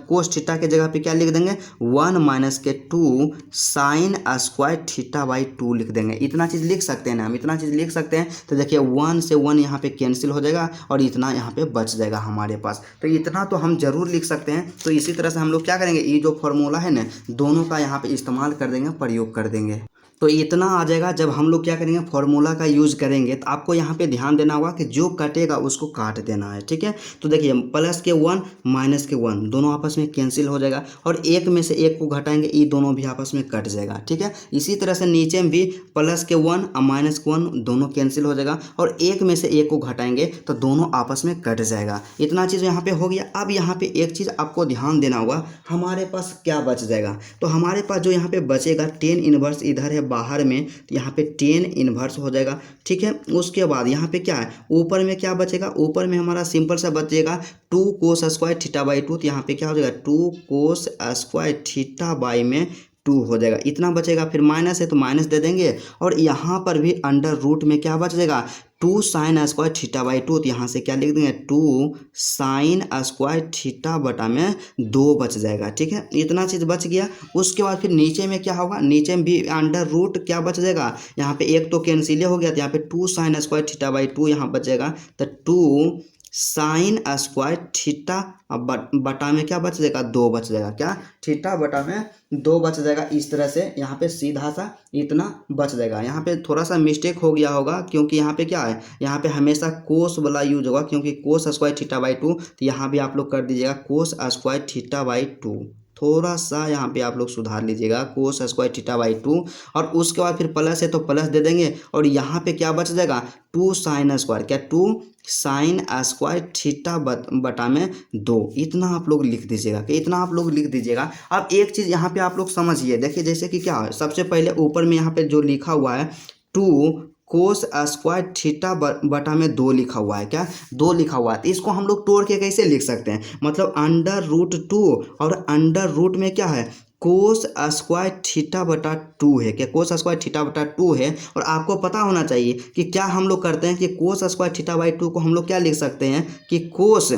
कोस थीटा के जगह पे क्या लिख देंगे 1 माइनस के 2 साइन स्क्वायर थीटा बाई 2 लिख देंगे। इतना चीज़ लिख सकते हैं ना, हम इतना चीज़ लिख सकते हैं। तो देखिए 1 से 1 यहाँ पे कैंसिल हो जाएगा और इतना यहाँ पे बच जाएगा हमारे पास। तो इतना तो हम जरूर लिख सकते हैं। तो इसी तरह से हम लोग क्या करेंगे, ये जो फॉर्मूला है ना दोनों का यहाँ पे इस्तेमाल कर देंगे, प्रयोग कर देंगे। तो इतना आ जाएगा। जब हम लोग क्या करेंगे फॉर्मूला का यूज़ करेंगे तो आपको यहाँ पे ध्यान देना होगा कि जो कटेगा उसको काट देना है, ठीक है। तो देखिए प्लस के 1 माइनस के 1 दोनों आपस में कैंसिल हो जाएगा और एक में से एक को घटाएंगे, ये दोनों भी आपस में कट जाएगा, ठीक है। इसी तरह से नीचे में भी प्लस के 1 और माइनस के 1 दोनों कैंसिल हो जाएगा और एक में से एक को घटाएंगे तो दोनों आपस में कट जाएगा। इतना चीज़ यहाँ पे हो गया। अब यहाँ पे एक चीज़ आपको ध्यान देना होगा, हमारे पास क्या बच जाएगा। तो हमारे पास जो यहाँ पे बचेगा टेन इनवर्स इधर है बाहर में, तो यहाँ पे टेन इनवर्स हो जाएगा, ठीक है। उसके बाद यहाँ पे क्या है ऊपर में क्या बचेगा, ऊपर में हमारा सिंपल सा बचेगा 2 कोस स्क्वायर थीटा बाई 2। तो यहाँ पे क्या हो जाएगा 2 कोस स्क्वायर थीटा बाई में 2 हो जाएगा, इतना बचेगा। फिर माइनस है तो माइनस दे देंगे और यहाँ पर भी अंडर रूट में क्या बच जाएगा 2 साइन स्क्वायर थीटा बाई 2। तो यहाँ से क्या लिख देंगे 2 साइन स्क्वायर थीटा बटा में 2 बच जाएगा, ठीक है। इतना चीज़ बच गया। उसके बाद फिर नीचे में क्या होगा, नीचे में भी अंडर रूट क्या बच जाएगा, यहाँ पे एक तो कैंसिल हो गया तो यहाँ पे 2 साइन स्क्वायर थीटा बाई 2 यहाँ बच जाएगा। तो 2 साइन स्क्वायर थीटा बटा में क्या बच जाएगा 2 बच जाएगा, क्या थीटा बटा में 2 बच जाएगा। इस तरह से यहाँ पे सीधा सा इतना बच जाएगा। यहाँ पे थोड़ा सा मिस्टेक हो गया होगा क्योंकि यहाँ पे क्या है, यहाँ पे हमेशा कोस वाला यूज होगा, क्योंकि कोस स्क्वायर थीटा बाई 2। तो यहाँ भी आप लोग कर दीजिएगा कोस स्क्वायर थीटा बाई 2, थोड़ा सा यहाँ पे आप लोग सुधार लीजिएगा कोस स्क्वायर थीटा बाई 2। और उसके बाद फिर प्लस है तो प्लस दे देंगे और यहाँ पे क्या बच जाएगा 2 साइन स्क्वायर, क्या 2 साइन स्क्वायर थीटा बटा में 2। इतना आप लोग लिख दीजिएगा, कि इतना आप लोग लिख दीजिएगा। अब एक चीज़ यहाँ पे आप लोग समझिए, देखिए जैसे कि क्या है, सबसे पहले ऊपर में यहाँ पे जो लिखा हुआ है 2 कोस स्क्वायर थीटा बटा में 2 लिखा हुआ है, क्या 2 लिखा हुआ है। तो इसको हम लोग तोड़ के कैसे लिख सकते हैं, मतलब अंडर रूट 2 और अंडर रूट में क्या है कोस स्क्वायर थीटा बटा 2 है, क्या कोस स्क्वायर थीटा बटा 2 है। और आपको पता होना चाहिए कि क्या हम लोग करते हैं कि कोस स्क्वायर थीटा बाई 2 को हम लोग क्या लिख सकते हैं कि कोस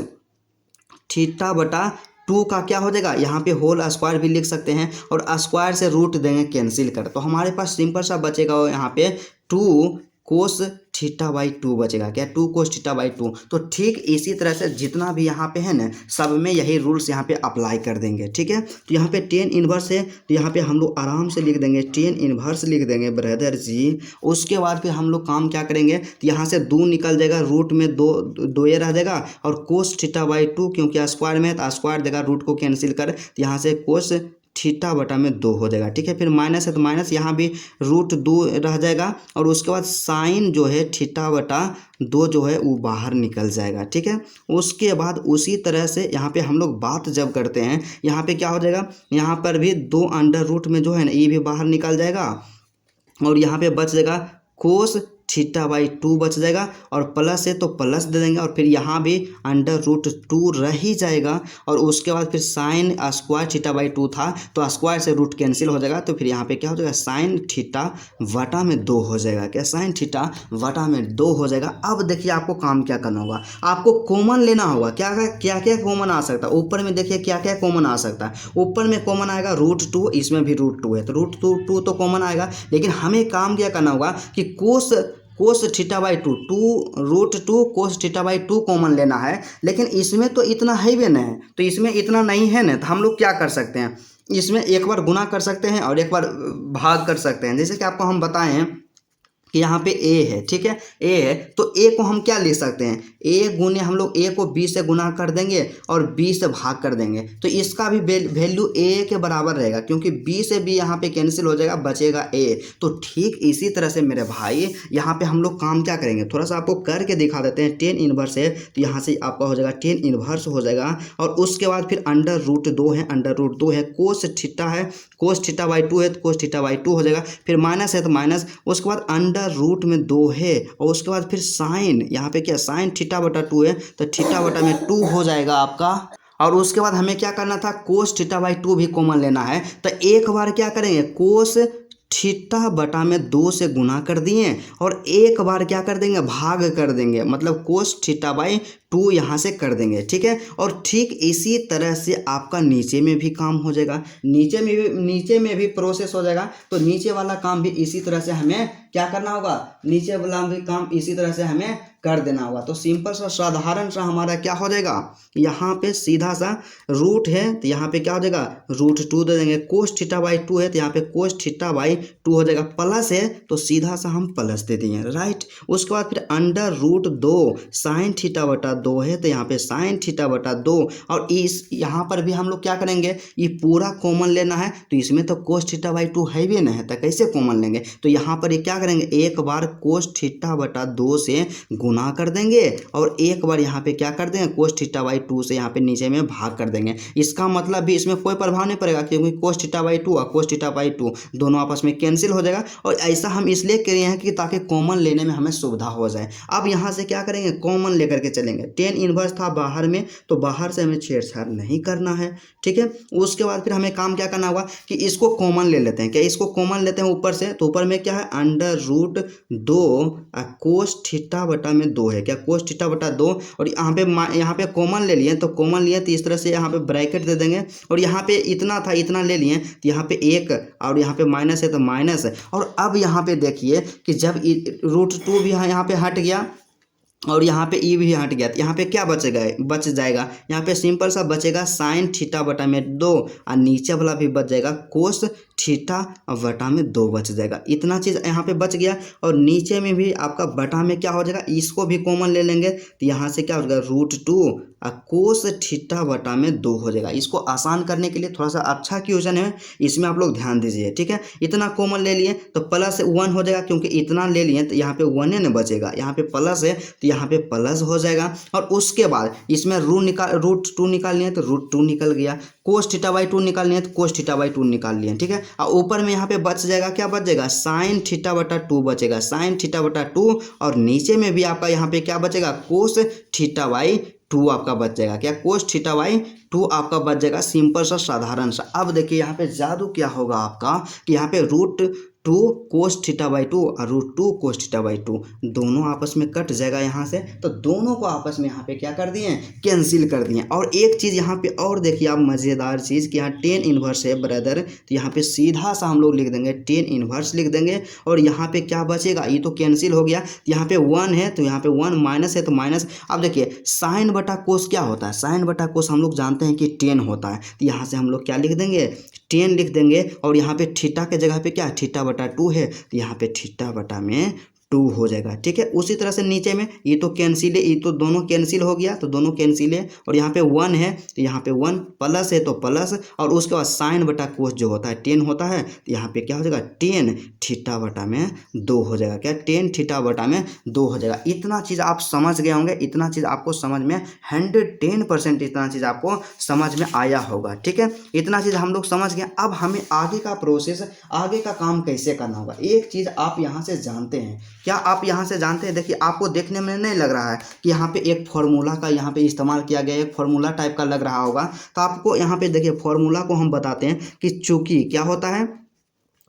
थीटा बटा 2 का क्या हो जाएगा, यहाँ पे होल स्क्वायर भी लिख सकते हैं और स्क्वायर से रूट देंगे कैंसिल कर, तो हमारे पास सिंपल सा बचेगा यहाँ पे 2 कोस थीटा बाई 2 बचेगा, क्या 2 कोस थीटा बाई 2। तो ठीक इसी तरह से जितना भी यहाँ पे है ना सब में यही रूल्स यहाँ पे अप्लाई कर देंगे, ठीक है। तो यहाँ पे टेन इनवर्स है तो यहाँ पे हम लोग आराम से लिख देंगे टेन इनवर्स लिख देंगे ब्रदर जी। उसके बाद फिर हम लोग काम क्या करेंगे, तो यहाँ से 2 निकल जाएगा, रूट में 2 ये रह जाएगा और कोस थीटा बाई 2 क्योंकि स्क्वायर में है तो स्क्वायर देगा, रूट को कैंसिल कर, तो यहाँ से कोस थीटा बटा में 2 हो जाएगा, ठीक है। फिर माइनस है तो माइनस, यहाँ भी रूट 2 रह जाएगा और उसके बाद साइन जो है थीटा बटा 2 जो है वो बाहर निकल जाएगा, ठीक है। उसके बाद उसी तरह से यहाँ पे हम लोग बात जब करते हैं यहाँ पे क्या हो जाएगा, यहाँ पर भी 2 अंडर रूट में जो है ना ये भी बाहर निकल जाएगा और यहाँ पे बच जाएगा कोस थीटा बाई 2 बच जाएगा, और प्लस है तो प्लस दे देंगे, और फिर यहाँ भी अंडर रूट 2 रह ही जाएगा, और उसके बाद फिर साइन स्क्वायर थीटा बाई 2 था तो स्क्वायर से रूट कैंसिल हो जाएगा, तो फिर यहाँ पे क्या हो जाएगा साइन थीटा बटा में 2 हो जाएगा। क्या साइन थीटा बटा में 2 हो जाएगा। अब देखिए आपको काम क्या करना होगा, आपको कॉमन लेना होगा। क्या क्या क्या कॉमन आ सकता है ऊपर में, देखिए क्या क्या कॉमन आ सकता है। ऊपर में कॉमन आएगा रूट 2, इसमें भी रूट 2 है तो रूट 2 तो कॉमन आएगा, लेकिन हमें काम क्या करना होगा कि cos theta by 2 root 2 cos theta by 2 common लेना है। लेकिन इसमें तो इतना है भी नहीं, तो इसमें इतना नहीं है ना, तो हम लोग क्या कर सकते हैं, इसमें एक बार गुना कर सकते हैं और एक बार भाग कर सकते हैं। जैसे कि आपको हम बताएं हैं कि यहाँ पे a है, ठीक है, a है तो a को हम क्या लिख सकते हैं, a गुने हम लोग a को b से गुना कर देंगे और b से भाग कर देंगे, तो इसका भी वैल्यू a के बराबर रहेगा, क्योंकि b से b यहाँ पे कैंसिल हो जाएगा, बचेगा a। तो ठीक इसी तरह से मेरे भाई यहाँ पे हम लोग काम क्या करेंगे, थोड़ा सा आपको करके दिखा देते हैं। टेन इनवर्स है तो यहाँ से आपका हो जाएगा टेन इनवर्स हो जाएगा, और उसके बाद फिर अंडर रूट 2 है, अंडर रूट 2 है, कोस थीटा है, कोस थीटा बाई 2 है तो कोस थीटा बाई 2 हो जाएगा, फिर माइनस है तो माइनस, उसके बाद अंडर रूट में 2 है, और उसके बाद फिर साइन, यहाँ पे क्या साइन थीटा बटा 2 है तो थीटा बटा में 2 हो जाएगा आपका। और उसके बाद हमें क्या करना था, कोस थीटा बाई 2 भी कॉमन लेना है, तो एक बार क्या करेंगे कोस थीटा बटा में 2 से गुना कर दिए, और एक बार क्या कर देंगे भाग कर देंगे, मतलब कोस थीटा बाई 2 यहाँ से कर देंगे, ठीक है। और ठीक इसी तरह से आपका नीचे में भी काम हो जाएगा, नीचे में भी प्रोसेस हो जाएगा। तो नीचे वाला काम भी इसी तरह से हमें क्या करना होगा, नीचे वाला भी काम इसी तरह से हमें कर देना होगा। तो सिंपल सा साधारण सा हमारा क्या हो जाएगा, यहाँ पे सीधा सा रूट है तो यहाँ पे क्या हो जाएगा रूट 2 दे देंगे, कोस थीटा बाई 2 है तो यहाँ पे कोस थीटा बाई 2 हो जाएगा, प्लस है तो सीधा सा हम प्लस दे दिए, राइट। उसके बाद फिर अंडर रूट 2 साइन थीटा बटा 2 है तो यहाँ पे साइन थीटा बटा 2, और इस यहाँ पर भी हम लोग क्या करेंगे, ये पूरा कॉमन लेना है, तो इसमें तो कोस थीटा बाई 2 है भी नहीं, तो कैसे कॉमन लेंगे, तो यहाँ पर ये क्या करेंगे एक बार कोस थीटा बटा 2 से गुना कर देंगे, और एक बार यहाँ पे क्या कर देंगे कोस थीटा बाई 2 से यहाँ पे नीचे में भाग कर देंगे। इसका मतलब भी इसमें कोई प्रभाव नहीं पड़ेगा, क्योंकि कोस थीटा बाई 2 और कोस थीटा बाई 2 दोनों आपस में कैंसिल हो जाएगा। और ऐसा हम इसलिए किए हैं कि ताकि कॉमन लेने में हमें सुविधा हो जाए। अब यहाँ से क्या करेंगे कॉमन लेकर के चलेंगे, टेन इनवर्स था बाहर में तो बाहर से हमें छेड़छाड़ नहीं करना है, ठीक है। उसके बाद फिर हमें काम क्या करना होगा कि इसको कॉमन ले लेते हैं, क्या इसको कॉमन लेते हैं ऊपर से, तो ऊपर में क्या है अंडर रूट 2 कोस थीटा बटा में 2 है, क्या कोस थीटा बटा 2, और यहाँ पे कॉमन ले लिए तो कॉमन लिए तो इस तरह से यहाँ पे ब्रैकेट दे देंगे, और यहाँ पे इतना था इतना ले लिए तो यहाँ पे 1, और यहाँ पे माइनस है तो माइनस है। और अब यहाँ पे देखिए कि जब रूट 2 भी यहाँ पे हट गया और यहाँ पे ई भी हट गया तो यहाँ पे क्या बच जाएगा, यहाँ पे सिंपल सा बचेगा साइन थीटा बटा में 2, और नीचे वाला भी बच जाएगा कोस थीटा बटा में 2 बच जाएगा। इतना चीज़ यहाँ पे बच गया, और नीचे में भी आपका बटा में क्या हो जाएगा, इसको भी कॉमन ले लेंगे तो यहाँ से क्या हो जाएगा रूट 2 कोस थीटा बटा में 2 हो जाएगा। इसको आसान करने के लिए थोड़ा सा अच्छा क्वेश्चन है, इसमें आप लोग ध्यान दीजिए, ठीक है। इतना कॉमन ले लिए तो प्लस 1 हो जाएगा, क्योंकि इतना ले लिए तो यहाँ पे 1 है ना बचेगा, यहाँ पे प्लस है तो यहाँ पे प्लस हो जाएगा। और उसके बाद इसमें रूट 2 निकाल लिए तो रूट 2 निकल गया, कोस थीटा बाई 2 निकाल लिए तो कोस थीटा बाई 2 निकाल लिए, ठीक है। और ऊपर में यहाँ पे बच जाएगा, क्या बच जाएगा साइन थीटा बटा 2 बचेगा, साइन थीटा बटा 2, और नीचे में भी आपका यहाँ पे क्या बचेगा कोस थीटा बाई 2 आपका बच जाएगा, क्या कोस थीटा बाई 2 आपका बच जाएगा। सिंपल सा साधारण सा। अब देखिए यहाँ पे जादू क्या होगा आपका कि यहाँ पे रूट 2 कोस थीटा बाई 2 और रूट 2 कोस थीटा बाई 2 दोनों आपस में कट जाएगा यहाँ से, तो दोनों को आपस में यहाँ पे क्या कर दिए कैंसिल कर दिए। और एक चीज़ यहाँ पे और देखिए आप मज़ेदार चीज़ कि यहाँ टेन इनवर्स है ब्रदर, तो यहाँ पे सीधा सा हम लोग लिख देंगे टेन इनवर्स लिख देंगे, और यहाँ पे क्या बचेगा, ये तो कैंसिल हो गया, यहाँ पे 1 है तो यहाँ पे 1, माइनस है तो माइनस। अब देखिए साइन बटा कोस क्या होता है, साइन बटा कोस हम लोग जानते हैं कि 10 होता है, तो यहाँ से हम लोग क्या लिख देंगे 10 लिख देंगे, और यहाँ पे थीटा के जगह पे क्या थीटा बटा 2 है तो यहाँ पे थीटा बटा में 2 हो जाएगा, ठीक है। उसी तरह से नीचे में ये तो कैंसिल है, ये तो दोनों कैंसिल हो गया तो दोनों कैंसिल है, और यहाँ पे 1 है तो यहाँ पे 1, प्लस है तो प्लस, और उसके बाद साइन बटा कोस जो होता है 10 होता है तो यहाँ पे क्या हो जाएगा 10 थीटा बटा में 2 हो जाएगा, क्या 10 थीटा बटा में 2 हो जाएगा। इतना चीज़ आप समझ गए होंगे, इतना चीज़ आपको समझ में 110% इतना चीज़ आपको समझ में आया होगा, ठीक है। इतना चीज़ हम लोग समझ गए। अब हमें आगे का प्रोसेस, आगे का काम कैसे करना होगा, एक चीज़ आप यहाँ से जानते हैं क्या आप यहाँ से जानते हैं? देखिए आपको देखने में नहीं लग रहा है कि यहाँ पे एक फॉर्मूला का यहाँ पे इस्तेमाल किया गया है, एक फॉर्मूला टाइप का लग रहा होगा। तो आपको यहाँ पे देखिए फॉर्मूला को हम बताते हैं कि चूंकि क्या होता है,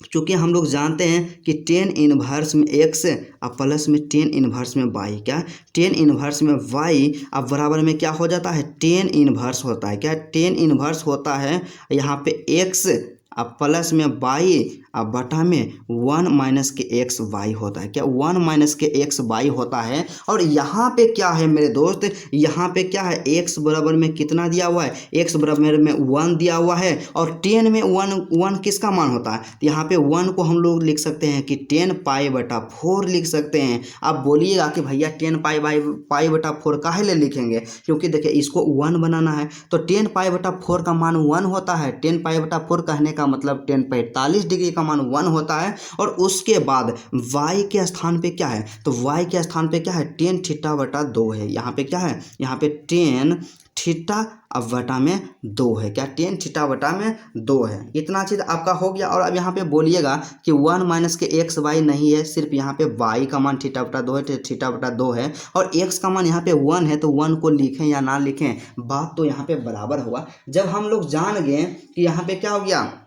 चूँकि हम लोग जानते हैं कि टेन इनवर्स में एक्स अब प्लस में टेन इनवर्स में वाई, क्या टेन इनवर्स में वाई अब बराबर में क्या हो जाता है, टेन इनवर्स होता है, क्या टेन इनवर्स होता है यहाँ पे एक्स अब प्लस में वाई अब बटा में वन माइनस के एक्स वाई होता है, क्या वन माइनस के एक्स वाई होता है। और यहाँ पे क्या है मेरे दोस्त, यहाँ पे क्या है, एक्स बराबर में कितना दिया हुआ है, एक्स बराबर में वन दिया हुआ है और टेन में वन किसका मान होता है, तो यहाँ पे वन को हम लोग लिख सकते हैं कि 10π/4 लिख सकते हैं। अब बोलिएगा कि भैया 10π/4 काहे ले लिखेंगे, क्योंकि देखिए इसको वन बनाना है तो 10π/4 का मान वन होता है। 10π/4 कहने का मतलब 1045 डिग्री का मान वन होता है। और उसके बाद y के स्थान पे क्या है, तो y के स्थान पे क्या है, टेन थीटा बटा 2 है। यहाँ पे क्या है, यहाँ पे टेन थीटा अब बटा में 2 है, क्या टेन थीटा बटा में 2 है। इतना चीज़ आपका हो गया। और अब यहाँ पे बोलिएगा कि वन माइनस के एक्स वाई नहीं है, सिर्फ यहाँ पे वाई का मान थीटा बटा 2 है, थीटा बटा 2 है और एक्स का मान यहाँ पे 1 है, तो 1 को लिखें या ना लिखें बात तो यहाँ पे बराबर होगा। जब हम लोग जान गए कि यहाँ पे क्या हो गया,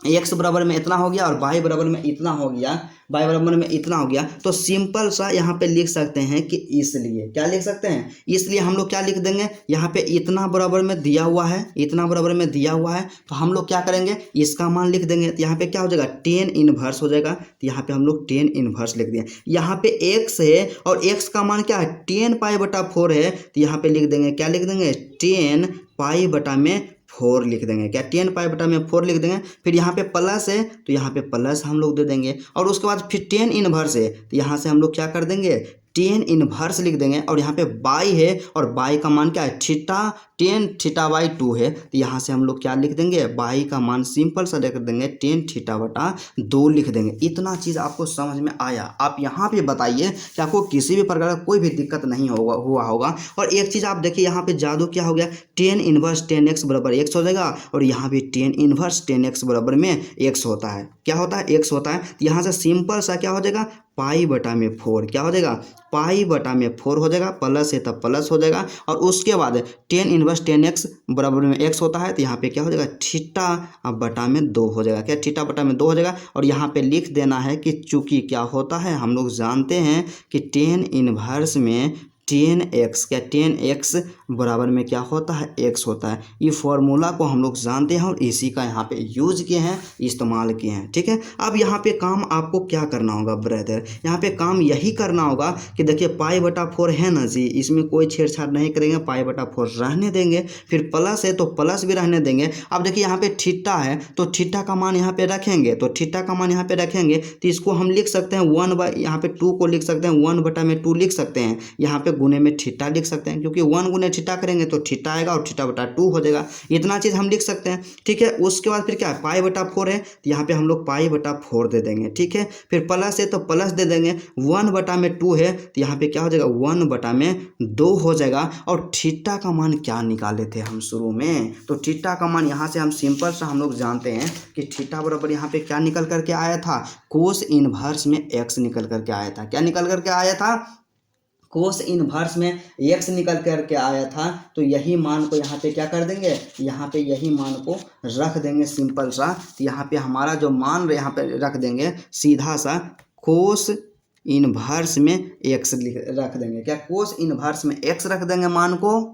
एक्स बराबर में इतना हो गया और वाई बराबर में इतना हो गया, वाई बराबर में इतना हो गया, तो सिंपल सा यहाँ पे लिख सकते हैं कि इसलिए, क्या लिख सकते हैं, इसलिए हम लोग क्या लिख देंगे, यहाँ पे इतना बराबर में दिया हुआ है, इतना बराबर में दिया हुआ है तो हम लोग क्या करेंगे, इसका मान लिख देंगे। तो यहाँ पे क्या हो जाएगा, टेन इनवर्स हो जाएगा। तो यहाँ पे हम लोग टेन इनवर्स लिख दिए। यहाँ पे एक्स है और एक्स का मान क्या है, 10π/4 है, तो यहाँ पे लिख देंगे, क्या लिख देंगे, 10π/4 लिख देंगे, क्या 10π/4 लिख देंगे। फिर यहाँ पे प्लस है तो यहाँ पे प्लस हम लोग दे देंगे और उसके बाद फिर 10 इनवर्स है तो यहाँ से हम लोग क्या कर देंगे, 10 इनवर्स लिख देंगे। और यहाँ पे बाई है और बाई का मान क्या है, थीटा 10 थीटा / 2 है, तो यहाँ से हम लोग क्या लिख देंगे, बाई का मान सिंपल सा लिख देंगे 10 थीटा बटा 2 लिख देंगे। इतना चीज़ आपको समझ में आया। आप यहाँ पे बताइए कि आपको किसी भी प्रकार का कोई भी दिक्कत नहीं हुआ होगा। और एक चीज़ आप देखिए यहाँ पे जादू क्या हो गया, 10 इनवर्स 10x बराबर x हो जाएगा और यहाँ भी 10 इनवर्स 10x बराबर में x होता है, क्या होता है, x होता है। तो यहाँ से सिंपल सा क्या हो जाएगा, π/4, क्या हो जाएगा, π/4 हो जाएगा, प्लस है तब प्लस हो जाएगा। और उसके बाद 10 इनवर्स 10x बराबर में x होता है तो यहाँ पे क्या हो जाएगा, थीटा अब बटा में 2 हो जाएगा, क्या थीटा बटा में 2 हो जाएगा। और यहाँ पे लिख देना है कि चूंकि क्या होता है, हम लोग जानते हैं कि 10 इनवर्स में 10x, क्या 10x बराबर में क्या होता है, x होता है। ये फॉर्मूला को हम लोग जानते हैं और इसी का यहाँ पे यूज किए हैं, इस्तेमाल किए हैं, ठीक है। अब यहाँ पे काम आपको क्या करना होगा ब्रदर, यहाँ पे काम यही करना होगा कि देखिए π/4 है ना जी, इसमें कोई छेड़छाड़ नहीं करेंगे, π/4 रहने देंगे। फिर प्लस है तो प्लस भी रहने देंगे। अब देखिए यहाँ पे थीटा है तो थीटा का मान यहाँ पे रखेंगे, तो थीटा का मान यहाँ पे रखेंगे तो इसको हम लिख सकते हैं 1 यहाँ पे 2 को लिख सकते हैं 1/2 लिख सकते हैं। यहाँ पे गुने में थीटा लिख सकते हैं, क्योंकि 1 गुने थीटा करेंगे तो थीटा आएगा और थीटा बटा 2 हो जाएगा। इतना चीज़ हम लिख सकते हैं, ठीक है। उसके बाद फिर क्या है, π/4 है तो यहाँ पे हम लोग π/4 दे देंगे, ठीक है। फिर प्लस है तो प्लस दे देंगे, 1/2 है तो यहाँ पे क्या हो जाएगा, 1/2 हो जाएगा। और थीटा का मान क्या निकाले थे हम शुरू में, तो थीटा का मान यहाँ से हम सिंपल सा हम लोग जानते हैं कि थीटा बराबर यहाँ पे क्या निकल करके आया था, कोस इनवर्स में x निकल करके आया था। क्या निकल करके आया था, कोस इनवर्स में x निकल करके आया था। तो यही मान को यहाँ पे क्या कर देंगे, यहाँ पे यही मान को रख देंगे सिंपल सा। तो यहाँ पे हमारा जो मान यहाँ पे रख देंगे सीधा सा, कोस इनवर्स में x रख देंगे, क्या कोस इनवर्स में x रख देंगे मान को।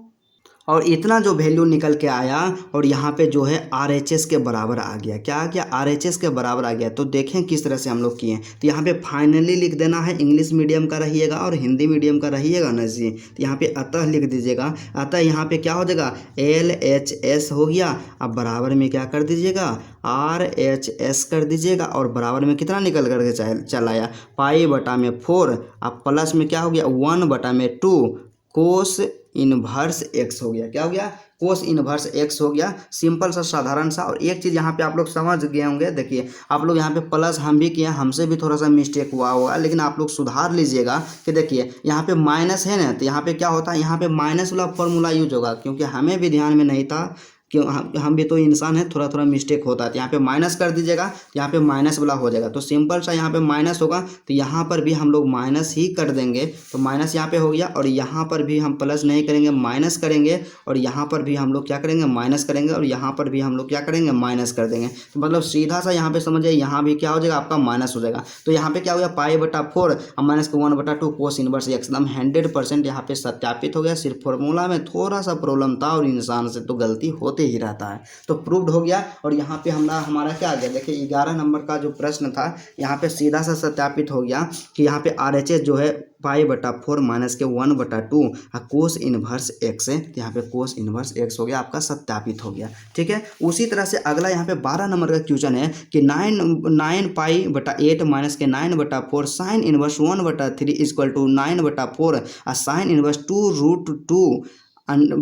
और इतना जो वैल्यू निकल के आया और यहाँ पे जो है RHS के बराबर आ गया, क्या आ गया, RHS के बराबर आ गया। तो देखें किस तरह से हम लोग किए। तो यहाँ पे फाइनली लिख देना है, इंग्लिश मीडियम का रहिएगा और हिंदी मीडियम का रहिएगा ना जी। तो यहाँ पे अतः लिख दीजिएगा, अतः यहाँ पे क्या हो जाएगा, LHS हो गया। अब बराबर में क्या कर दीजिएगा, RHS कर दीजिएगा और बराबर में कितना निकल करके चल आया, π/4। अब प्लस में क्या हो गया, 1/2 कोस इनवर्स x हो गया, क्या हो गया, कोस इनवर्स x हो गया। सिंपल सा साधारण सा। और एक चीज़ यहाँ पे आप लोग समझ गए होंगे, देखिए आप लोग यहाँ पे प्लस हम भी किए, हमसे भी थोड़ा सा मिस्टेक हुआ होगा, लेकिन आप लोग सुधार लीजिएगा कि देखिए यहाँ पे माइनस है ना, तो यहाँ पे क्या होता है, यहाँ पे माइनस वाला फॉर्मूला यूज होगा, क्योंकि हमें भी ध्यान में नहीं था क्यों हम भी तो इंसान हैं, थोड़ा थोड़ा मिस्टेक होता है। तो यहाँ पे माइनस कर दीजिएगा, तो यहाँ पे माइनस वाला हो जाएगा। तो सिंपल सा यहाँ पे माइनस होगा, तो यहाँ पर भी हम लोग माइनस ही कर देंगे। तो माइनस यहाँ पे हो गया, और यहाँ पर भी हम प्लस नहीं करेंगे, माइनस करेंगे, और यहाँ पर भी हम लोग क्या करेंगे, माइनस करेंगे, और यहाँ पर भी हम लोग क्या करेंगे, माइनस कर देंगे। तो मतलब सीधा सा यहाँ पे समझिए, यहाँ भी क्या हो जाएगा, आपका माइनस हो जाएगा। तो यहाँ पे क्या हो गया, पाई/4 और माइनस का 1/2 कोस इनवर्स एक्स, एकदम 100% यहाँ पे सत्यापित हो गया। सिर्फ फॉर्मूला में थोड़ा सा प्रॉब्लम था, और इंसान से तो गलती होते ही रहता है। तो प्रूव्ड हो गया। और यहाँ पे हमारा क्या आ गया, देखिए 11 नंबर का जो प्रश्न था, यहाँ पे सीधा सा सत्यापित हो गया कि यहाँ पे RHS जो है पाई/4 माइनस के 1/2 कोस इनवर्स एक्स है। तो यहाँ पे कोस इनवर्स एक्स हो गया, आपका सत्यापित हो गया। ठीक है। उसी तरह से अगला यहाँ पे 12 नंबर का क्वेश्चन है कि 9 पाई/8 माइनस के 9/4 साइन इनवर्स 1/3 इक्वल टू 9/4 और साइन इनवर्स 2√2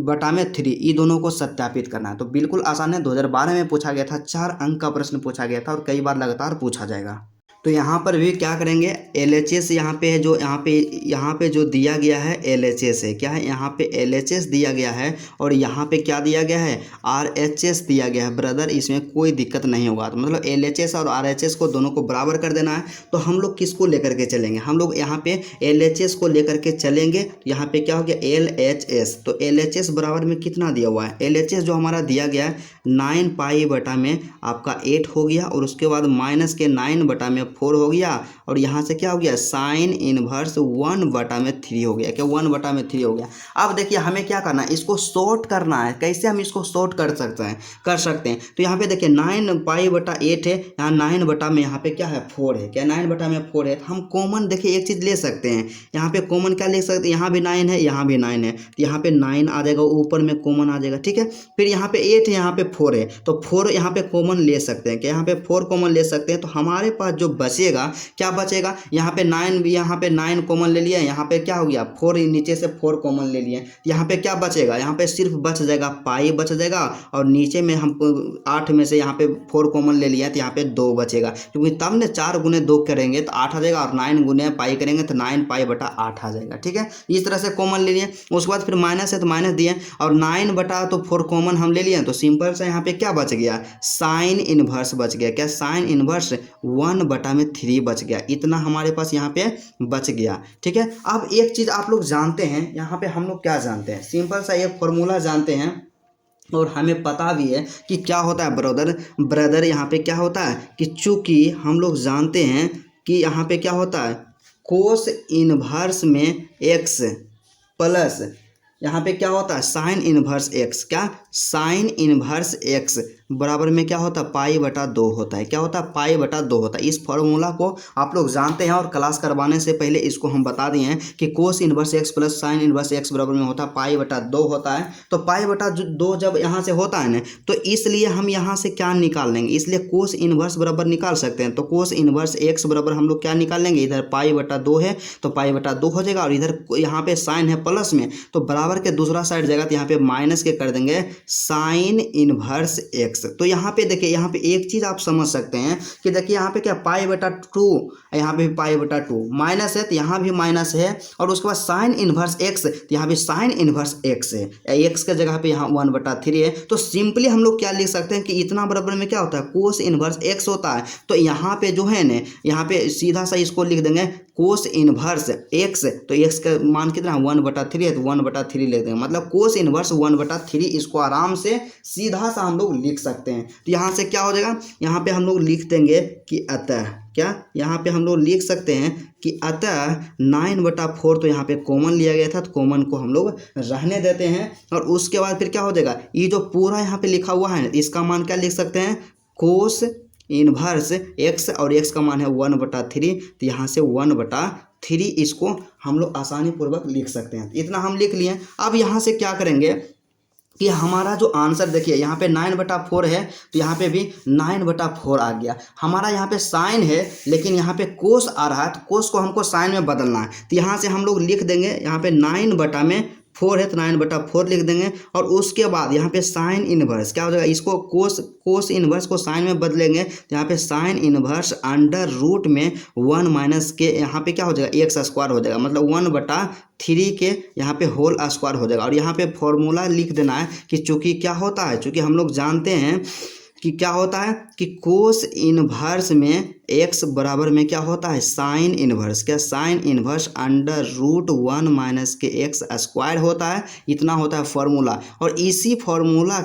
बटा में 3, ये दोनों को सत्यापित करना है। तो बिल्कुल आसान है, 2012 में पूछा गया था, 4 अंक का प्रश्न पूछा गया था, और कई बार लगातार पूछा जाएगा। तो यहाँ पर भी क्या करेंगे, LHS यहाँ पे है, जो यहाँ पे जो दिया गया है LHS है, क्या है, यहाँ पे LHS दिया गया है, और यहाँ पे क्या दिया गया है, RHS दिया गया है। ब्रदर इसमें कोई दिक्कत नहीं होगा। तो मतलब LHS और RHS को दोनों को बराबर कर देना है। तो हम लोग किसको लेकर के चलेंगे, हम लोग यहाँ पे LHS को लेकर के चलेंगे। यहाँ पे क्या हो गया, LHS, तो LHS बराबर में कितना दिया हुआ है, LHS जो हमारा दिया गया है 9 पाई बटा में आपका 8 हो गया, और उसके बाद माइनस के 9 बटा में 4 हो गया, और यहाँ से क्या हो गया, साइन इनवर्स 1/3 हो गया। क्या 1/3 हो गया। अब देखिए हमें क्या करना है, इसको शॉर्ट करना है। कैसे हम इसको शॉर्ट कर सकते हैं, तो यहाँ पे देखिए 9 पाई/8 है, यहाँ 9 बटा में यहाँ पे क्या है, 4 है। क्या 9 बटा में 4 है। तो हम कॉमन देखिए एक चीज़ ले सकते हैं, यहाँ पे कॉमन क्या ले सकते हैं, यहाँ भी 9 है, यहाँ भी 9 है, तो यहाँ पे 9 आ जाएगा, ऊपर में कॉमन आ जाएगा। ठीक है। फिर यहाँ पे 8 है, यहाँ पे 4 है, तो 4 यहाँ पे कॉमन ले सकते हैं। क्या यहाँ पे 4 कॉमन ले सकते हैं। तो हमारे पास जो बचेगा, क्या बचेगा, यहाँ पे 9 कॉमन ले लिया, यहाँ पे क्या हो गया, 4 नीचे से 4 कॉमन ले लिए, यहाँ पे क्या बचेगा, यहाँ पे सिर्फ बच जाएगा पाई बच जाएगा, और नीचे में हम 8 में से यहाँ पे 4 कॉमन ले लिया, तो यहाँ पे 2 बचेगा, क्योंकि तब ने 4 गुने 2 करेंगे तो 8 आ जाएगा, और 9 गुने पाई करेंगे तो 9 पाई/8 आ जाएगा। ठीक है। इस तरह से कॉमन ले लिए। उसके बाद फिर माइनस है तो माइनस दिए, और 9/4 कॉमन हम ले लिए, तो सिंपल सा यहाँ पे क्या बच गया, साइन इनवर्स बच गया। क्या साइन इनवर्स 1/3 बच गया। इतना हमारे पास यहाँ पे बच गया। ठीक है। अब एक चीज़ आप लोग जानते हैं, यहाँ पे हम लोग क्या जानते हैं, सिंपल सा एक फॉर्मूला जानते हैं, और हमें पता भी है कि क्या होता है ब्रदर यहाँ पे क्या होता है, कि चूँकि हम लोग जानते हैं कि यहाँ पे क्या होता है, कोस इनवर्स में x प्लस यहाँ पे क्या होता है, साइन इनवर्स एक्स। क्या साइन इनवर्स एक्स बराबर में क्या होता है, पाई/2 होता है। क्या होता है, पाई/2 होता है। इस फॉर्मूला को आप लोग जानते हैं, और क्लास करवाने से पहले इसको हम बता दिए हैं कि cos inverse x plus sine inverse x बराबर में होता है पाई/2 होता है। तो पाई/2 जब यहाँ से होता है ना, तो इसलिए हम यहाँ से क्या निकाल लेंगे, इसलिए कोस इनवर्स बराबर निकाल सकते हैं। तो कोस इनवर्स एक्स बराबर हम लोग क्या निकाल लेंगे, इधर पाई/2 है तो पाई/2 हो जाएगा, और इधर यहाँ पे साइन है प्लस में, तो बराबर के दूसरा साइड जाएगा, तो यहाँ पे माइनस के कर देंगे साइन इनवर्स एक्स। तो यहाँ पे देखिए, यहाँ पे एक चीज आप समझ सकते हैं कि देखिए यहाँ पे क्या पाई/2, यहाँ पे भी पाई/2 माइनस है, तो यहाँ भी माइनस है, और उसके बाद साइन इनवर्स एक्स, तो यहाँ भी साइन इनवर्स एक्स है, एक्स के जगह पे यहाँ 1/3 है। तो सिंपली हम लोग क्या लिख सकते हैं कि इतना बराबर में क्या होता है, कोस इनवर्स एक्स होता है। तो यहाँ पे जो है ना, यहाँ पे सीधा सा इसको लिख देंगे कोस इनवर्स एक्स, तो एक्स का मान कितना 1/3 है, तो 1/3 ले देंगे, मतलब कोस इनवर्स 1/3। इसको आराम से सीधा सा हम लोग लिख सकते हैं। तो यहाँ से क्या हो जाएगा, यहाँ पे हम लोग लिख देंगे कि अतः, क्या यहाँ पे हम लोग लिख सकते हैं कि अतः 9/4 तो यहाँ पे कॉमन लिया गया था, तो कॉमन को हम लोग रहने देते हैं। और उसके बाद फिर क्या हो जाएगा, ये जो पूरा यहाँ पे लिखा हुआ है इसका मान क्या लिख सकते हैं, कोस इनवर्स एक्स, और एक्स का मान है 1/3, तो यहाँ से 1/3 इसको हम लोग आसानी पूर्वक लिख सकते हैं। इतना हम लिख लिए। अब यहाँ से क्या करेंगे कि हमारा जो आंसर देखिए, यहाँ पे 9/4 है, तो यहाँ पे भी 9/4 आ गया। हमारा यहाँ पे साइन है, लेकिन यहाँ पे कोस आ रहा है, तो कोस को हमको साइन में बदलना है। तो यहाँ से हम लोग लिख देंगे, यहाँ पे 9/4 4 है तो 9/4 लिख देंगे। और उसके बाद यहाँ पे साइन इनवर्स क्या हो जाएगा, इसको कोस इनवर्स को साइन में बदलेंगे तो यहाँ पे साइन इनवर्स अंडर रूट में 1 माइनस के यहाँ पे क्या हो जाएगा एक्स स्क्वायर हो जाएगा, मतलब 1/3 के यहाँ पे होल स्क्वायर हो जाएगा। और यहाँ पे फॉर्मूला लिख देना है कि चूंकि क्या होता है, चूंकि हम लोग जानते हैं कि क्या होता है कि कोस इनवर्स में एक्स बराबर में क्या होता है साइन इनवर्स, क्या sine inverse under root 1 minus के एक्स स्क्वायर होता है, इतना होता है फॉर्मूला। और इसी फॉर्मूला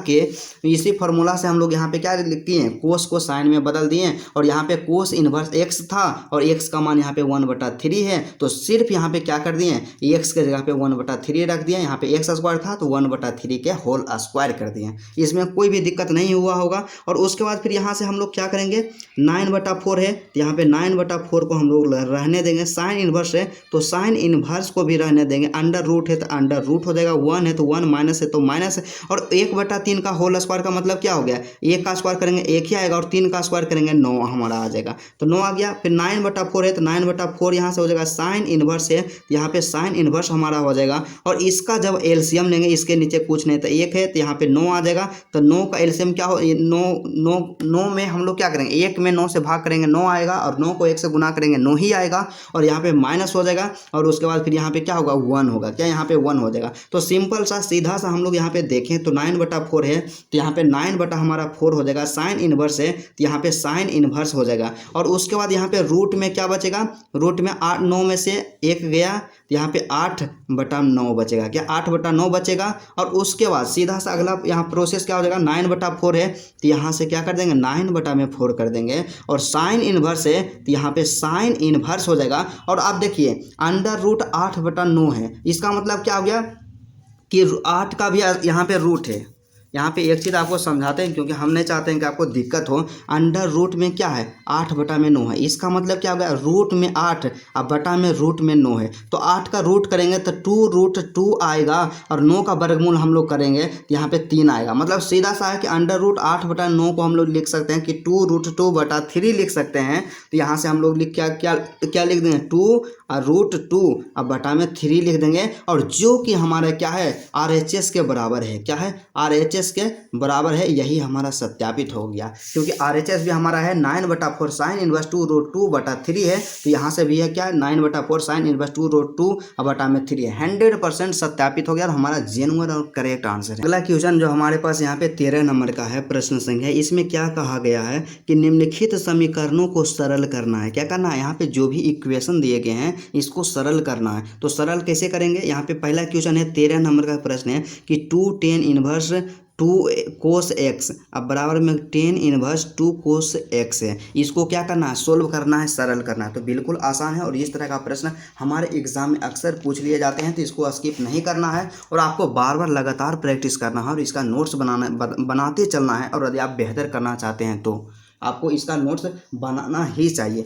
से हम लोग यहाँ पे क्या लिख दिए हैं, कोस को साइन में बदल दिए और यहाँ पे कोस इनवर्स एक्स था और एक्स का मान यहाँ पे 1/3 है, तो सिर्फ यहाँ पे क्या कर दिए एक्स के जगह पे 1/3 रख दिए, यहाँ पे एक्स स्क्वायर था तो 1/3 के होल स्क्वायर कर दिए, इसमें कोई भी दिक्कत नहीं हुआ होगा। और उसके बाद फिर यहाँ से हम लोग क्या करेंगे 9/4 है तो यहाँ पे 9/4 को हम लोग रहने देंगे, साइन इनवर्स है तो साइन इनवर्स को भी रहने देंगे, अंडर रूट है तो अंडर रूट हो जाएगा, 1 है तो 1, माइनस है तो माइनस है। और 1/3 का होल स्क्वायर का मतलब क्या हो गया, 1 का स्क्वायर करेंगे 1 ही आएगा और 3 का स्क्वायर करेंगे 9 हमारा आ जाएगा, तो 9 आ गया। फिर 9/4 है तो 9/4 यहाँ से हो जाएगा साइन इनवर्स है तो यहाँ पे साइन इनवर्स हमारा हो जाएगा। और इसका जब एलसीएम लेंगे, इसके नीचे कुछ नहीं तो 1 है तो यहाँ पे 9 आ जाएगा, तो 9 का एलसीएम क्या हो 9 में हम लोग क्या करेंगे 1 में 9 से भाग करेंगे 9 आएगा और 9 को 1 से गुना करेंगे 9 ही आएगा और यहाँ पे माइनस हो जाएगा। और उसके बाद फिर यहाँ पे क्या होगा 1 होगा, क्या यहाँ पे 1 हो जाएगा। तो सिंपल सा सीधा सा हम लोग यहाँ पे देखें तो 9/4 है तो यहाँ पे 9/4 हो जाएगा, साइन इनवर्स है तो यहाँ पे साइन इनवर्स हो जाएगा। और उसके बाद यहाँ पे रूट में क्या बचेगा, रूट में 9 में से 1 गया तो यहाँ पे 8/9 बचेगा, क्या 8/9 बचेगा। और उसके बाद सीधा सा अगला यहाँ प्रोसेस क्या हो जाएगा 9/4 है तो यहाँ से क्या कर देंगे 9/4 कर देंगे और साइन इनवर्स है तो यहाँ पे साइन इनवर्स हो जाएगा। और आप देखिए अंडर रूट 8/9 है, इसका मतलब क्या हो गया कि 8 का भी यहाँ पे रूट है। यहाँ पे एक चीज़ आपको समझाते हैं क्योंकि हम नहीं चाहते हैं कि आपको दिक्कत हो, अंडर रूट में क्या है 8/9 है, इसका मतलब क्या हो गया रूट में 8 अब बटा में रूट में 9 है, तो 8 का रूट करेंगे तो 2√2 आएगा और 9 का वर्गमूल हम लोग करेंगे तो यहाँ पे 3 आएगा। मतलब सीधा सा है कि अंडर रूट 8/9 को हम लोग लिख सकते हैं कि 2√2/3 लिख सकते हैं। तो यहाँ से हम लोग लिख क्या लिख देंगे 2√2 अब बटा में 3 लिख देंगे और जो कि हमारा क्या है RHS के बराबर है, क्या है RHS के बराबर है, यही हमारा सत्यापित हो गया क्योंकि RHS भी हमारा है 9/4 साइन इनवर्स 2√2/3 है, तो यहाँ से भी है क्या 9/4 साइन इनवर्स 2√2/3 है, 100% सत्यापित हो गया और हमारा जेन्युइन और करेक्ट आंसर है। अगला क्वेश्चन जो हमारे पास यहाँ पे 13 नंबर का है प्रश्न संख्या, इसमें क्या कहा गया है कि निम्नलिखित समीकरणों को सरल करना है, क्या करना है यहाँ पे जो भी इक्वेशन दिए गए हैं इसको सरल करना है। तो सरल कैसे करेंगे, यहाँ पे पहला क्वेश्चन है 13 नंबर का प्रश्न है कि 2 tan इनवर्स 2 cos x अब बराबर में 10 इनवर्स 2 cos x है, इसको क्या करना है सोल्व करना है, सरल करना है। तो बिल्कुल आसान है और इस तरह का प्रश्न हमारे एग्जाम में अक्सर पूछ लिए जाते हैं, तो इसको स्किप नहीं करना है और आपको बार बार लगातार प्रैक्टिस करना है और इसका नोट्स बनाते चलना है। और यदि आप बेहतर करना चाहते हैं तो आपको इसका नोट्स बनाना ही चाहिए,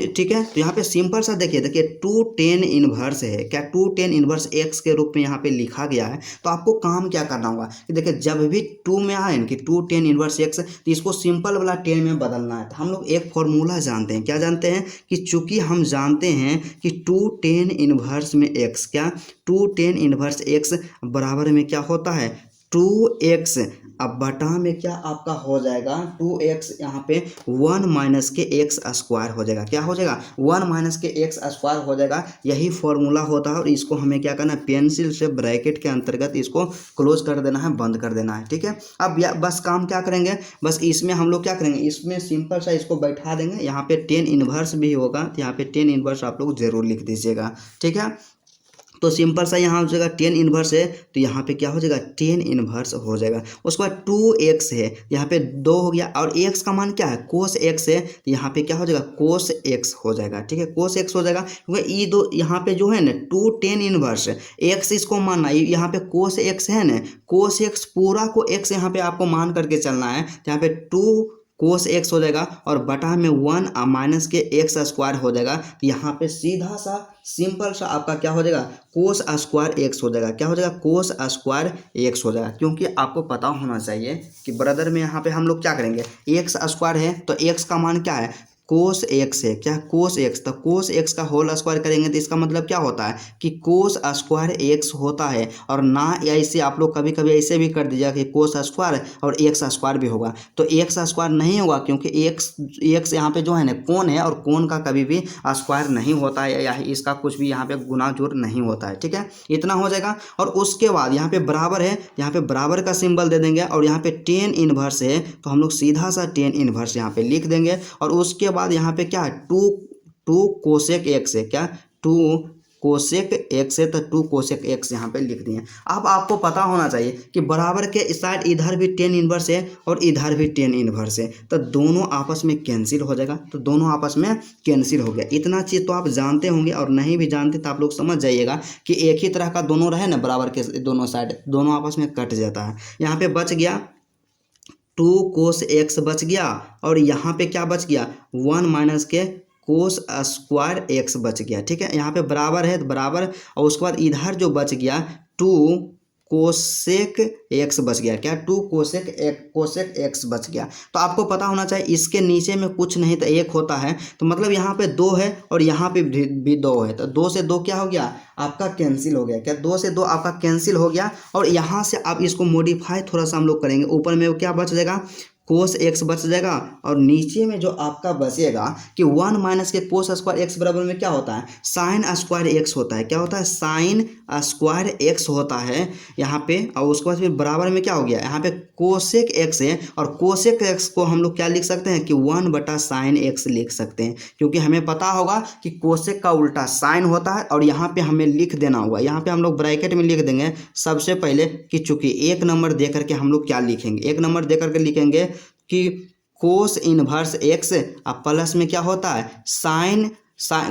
ठीक है। तो यहाँ पे सिंपल सा देखिए 2 tan इनवर्स है, क्या 2 tan इनवर्स x के रूप में यहाँ पे लिखा गया है। तो आपको काम क्या करना होगा कि देखिए जब भी 2 में आए कि 2 tan इनवर्स x तो इसको सिंपल वाला 10 में बदलना है। तो हम लोग एक फॉर्मूला जानते हैं, क्या जानते हैं कि चूंकि हम जानते हैं कि 2 tan इनवर्स में x, क्या 2 tan इनवर्स x बराबर में क्या होता है 2x अब बटा में क्या आपका हो जाएगा 2x यहाँ पे 1 माइनस के x स्क्वायर हो जाएगा, क्या हो जाएगा 1 माइनस के x स्क्वायर हो जाएगा, यही फॉर्मूला होता है। और इसको हमें क्या करना है पेंसिल से ब्रैकेट के अंतर्गत इसको क्लोज कर देना है, बंद कर देना है, ठीक है। अब बस काम क्या करेंगे, बस इसमें हम लोग क्या करेंगे इसमें सिंपल सा इसको बैठा देंगे, यहाँ पे 10 इनवर्स भी होगा तो यहाँ पे 10 इनवर्स आप लोग जरूर लिख दीजिएगा, ठीक है। तो सिंपल सा यहाँ हो जाएगा 10 इनवर्स है तो यहाँ पे क्या हो जाएगा 10 इनवर्स हो जाएगा। उसके बाद 2x है यहाँ पे 2 हो गया और x का मान क्या है cos x है तो यहाँ पे क्या हो जाएगा cos x हो जाएगा, ठीक है cos x हो जाएगा क्योंकि ये दो यहाँ पे जो है ना 2 tan इनवर्स x इसको मानना, यहाँ पे cos x है ना, cos x पूरा को x यहाँ पे आपको मान करके चलना है, यहाँ पे 2 cos x हो जाएगा और बटा में 1 माइनस के x स्क्वायर हो जाएगा। तो यहाँ पे सीधा सा सिंपल सा आपका क्या हो जाएगा cos स्क्वायर x हो जाएगा, क्या हो जाएगा cos स्क्वायर x हो जाएगा। क्योंकि आपको पता होना चाहिए कि ब्रदर में यहाँ पे हम लोग क्या करेंगे x स्क्वायर है तो x का मान क्या है कोस एक्स है, क्या कोस एक्स, तो कोस एक्स का होल स्क्वायर करेंगे तो इसका मतलब क्या होता है कि कोस स्क्वायर एक्स होता है। और ना ऐसे आप लोग कभी कभी ऐसे भी कर दीजिएगा कि कोस स्क्वायर और एक्स स्क्वायर भी होगा, तो एक्स स्क्वायर नहीं होगा क्योंकि एक्स यहाँ पे जो है ना कोण है, और कोण का कभी भी स्क्वायर नहीं होता है, या इसका कुछ भी यहाँ पे गुना जोड़ नहीं होता है। ठीक है, इतना हो जाएगा। और उसके बाद यहाँ पे बराबर है, यहाँ पे बराबर का सिंबल दे देंगे, और यहाँ पे टेन इनवर्स है तो हम लोग सीधा सा टेन इनवर्स यहाँ पे लिख देंगे। और उसके बाद यहाँ पे क्या है, टू कोसेक एक्स है, क्या टू कोसेक एक्स है, तो टू कोसेक एक्स यहाँ पे लिख दिए। अब आपको पता होना चाहिए कि बराबर के साइड इधर भी टेन इनवर्स है और इधर भी टेन इनवर्स है, तो दोनों आपस में कैंसिल हो जाएगा, तो दोनों आपस में कैंसिल हो गया। इतना चीज़ तो आप जानते होंगे, और नहीं भी जानते तो आप लोग समझ जाइएगा कि एक ही तरह का दोनों रहे ना बराबर के दोनों साइड, दोनों आपस में कट जाता है। यहाँ पे बच गया टू कोस एक्स बच गया, और यहाँ पे क्या बच गया, वन माइनस के कोस स्क्वायर एक्स बच गया। ठीक है, यहाँ पे बराबर है तो बराबर, और उसके बाद इधर जो बच गया टू कोसेक एक्स बच गया, क्या टू कोसेक एक्स बच गया। तो आपको पता होना चाहिए इसके नीचे में कुछ नहीं तो एक होता है, तो मतलब यहाँ पे दो है और यहाँ पे भी दो है, तो दो से दो क्या हो गया आपका कैंसिल हो गया, क्या दो से दो आपका कैंसिल हो गया। और यहाँ से आप इसको मॉडिफाई थोड़ा सा हम लोग करेंगे, ऊपर में क्या बच जाएगा कोस एक्स बच जाएगा, और नीचे में जो आपका बचेगा कि वन माइनस के कोस स्क्वायर एक्स बराबर में क्या होता है साइन स्क्वायर एक्स होता है, क्या होता है साइन स्क्वायर एक्स होता है यहाँ पे। और उसके बाद फिर बराबर में क्या हो गया, यहाँ पे कोसेक एक्स है, और कोसेक एक्स को हम लोग क्या लिख सकते हैं कि वन बटा साइन एक्स लिख सकते हैं, क्योंकि हमें पता होगा कि कोसेक का उल्टा साइन होता है। और यहाँ पे हमें लिख देना होगा, यहाँ पे हम लोग ब्रैकेट में लिख देंगे सबसे पहले कि चूंकि एक नंबर दे करके हम लोग क्या लिखेंगे, एक नंबर दे करके लिखेंगे कि कोस इनवर्स एक्स अब प्लस में क्या होता है sine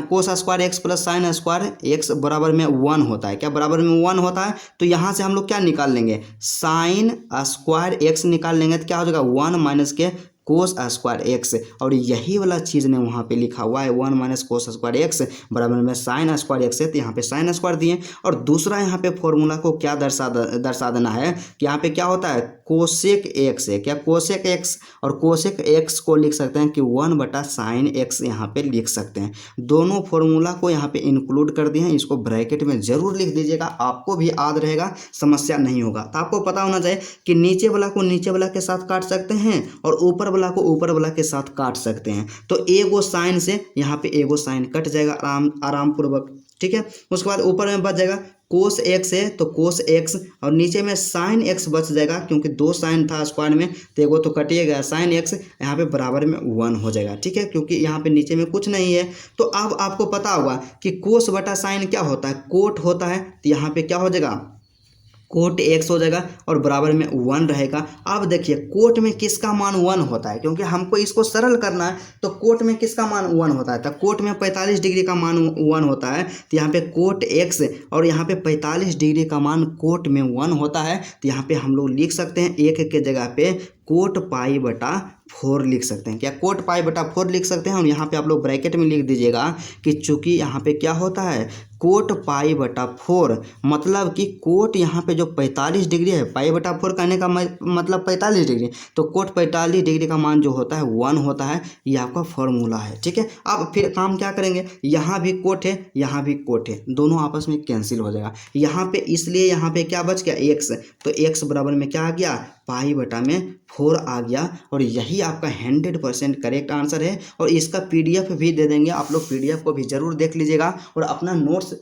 cos square x plus sine square x बराबर में वन होता है, क्या बराबर में वन होता है। तो यहाँ से हम लोग क्या निकाल लेंगे साइन स्क्वायर एक्स निकाल लेंगे, तो क्या हो जाएगा वन माइनस के कोस स्क्वायर एक्स, और यही वाला चीज़ ने वहाँ पे लिखा हुआ है one minus cos square x बराबर में साइन स्क्वायर एक्स है, तो यहाँ पे साइन स्क्वायर दिए। और दूसरा यहाँ पे फॉर्मूला को क्या दर्शा देना है कि यहाँ पे क्या होता है कोसेक एक्स है, क्या कोसेक एक्स, और कोसेक एक्स को लिख सकते हैं कि वन बटा साइन एक्स यहाँ पे लिख सकते हैं। दोनों फॉर्मूला को यहाँ पे इंक्लूड कर दिए हैं, इसको ब्रैकेट में जरूर लिख दीजिएगा, आपको भी याद रहेगा, समस्या नहीं होगा। तो आपको पता होना चाहिए कि नीचे वाला को नीचे वाला के साथ काट सकते हैं और ऊपर वाला को ऊपर वाला के साथ काट सकते हैं, तो एगो साइन से यहाँ पे एगो साइन कट जाएगा आराम पूर्वक। ठीक है, उसके बाद ऊपर में बच जाएगा कोस एक्स है तो कोस एक्स, और नीचे में साइन एक्स बच जाएगा क्योंकि दो साइन था स्क्वायर में, तो एगो तो कटिएगा साइन एक्स, यहाँ पे बराबर में वन हो जाएगा। ठीक है, क्योंकि यहाँ पे नीचे में कुछ नहीं है। तो अब आपको पता होगा कि कोस बटा साइन क्या होता है कोट होता है, तो यहाँ पे क्या हो जाएगा कोट एक्स हो जाएगा और बराबर में वन रहेगा। अब देखिए कोट में किसका मान वन होता है, क्योंकि हमको इसको सरल करना है, तो कोट में किसका मान वन होता है, तो कोट में 45 डिग्री का मान वन होता है, तो यहाँ पे कोट एक्स, और यहाँ पे 45 डिग्री का मान कोट में वन होता है, तो यहाँ पे हम लोग लिख सकते हैं एक के जगह पे कोट पाई बटा 4 लिख सकते हैं, क्या कोट पाई बटा 4 लिख सकते हैं। और यहाँ पे आप लोग ब्रैकेट में लिख दीजिएगा कि चूंकि यहाँ पे क्या होता है कोट पाई बटा 4, मतलब कि कोट यहाँ पे जो 45 डिग्री है, पाई बटा 4 कहने का मतलब 45 डिग्री, तो कोट 45 डिग्री का मान जो होता है 1 होता है, ये आपका फॉर्मूला है। ठीक है, अब फिर काम क्या करेंगे, यहाँ भी कोट है यहाँ भी कोट है, दोनों आपस में कैंसिल हो जाएगा यहाँ पे, इसलिए यहाँ पे क्या बच गया एक्स, तो एक्स बराबर में क्या आ गया पाई बटा में 4 आ गया, और यही आपका 100% करेक्ट आंसर है। और इसका PDF भी दे देंगे, आप लोग PDF को भी ज़रूर देख लीजिएगा और अपना नोट्स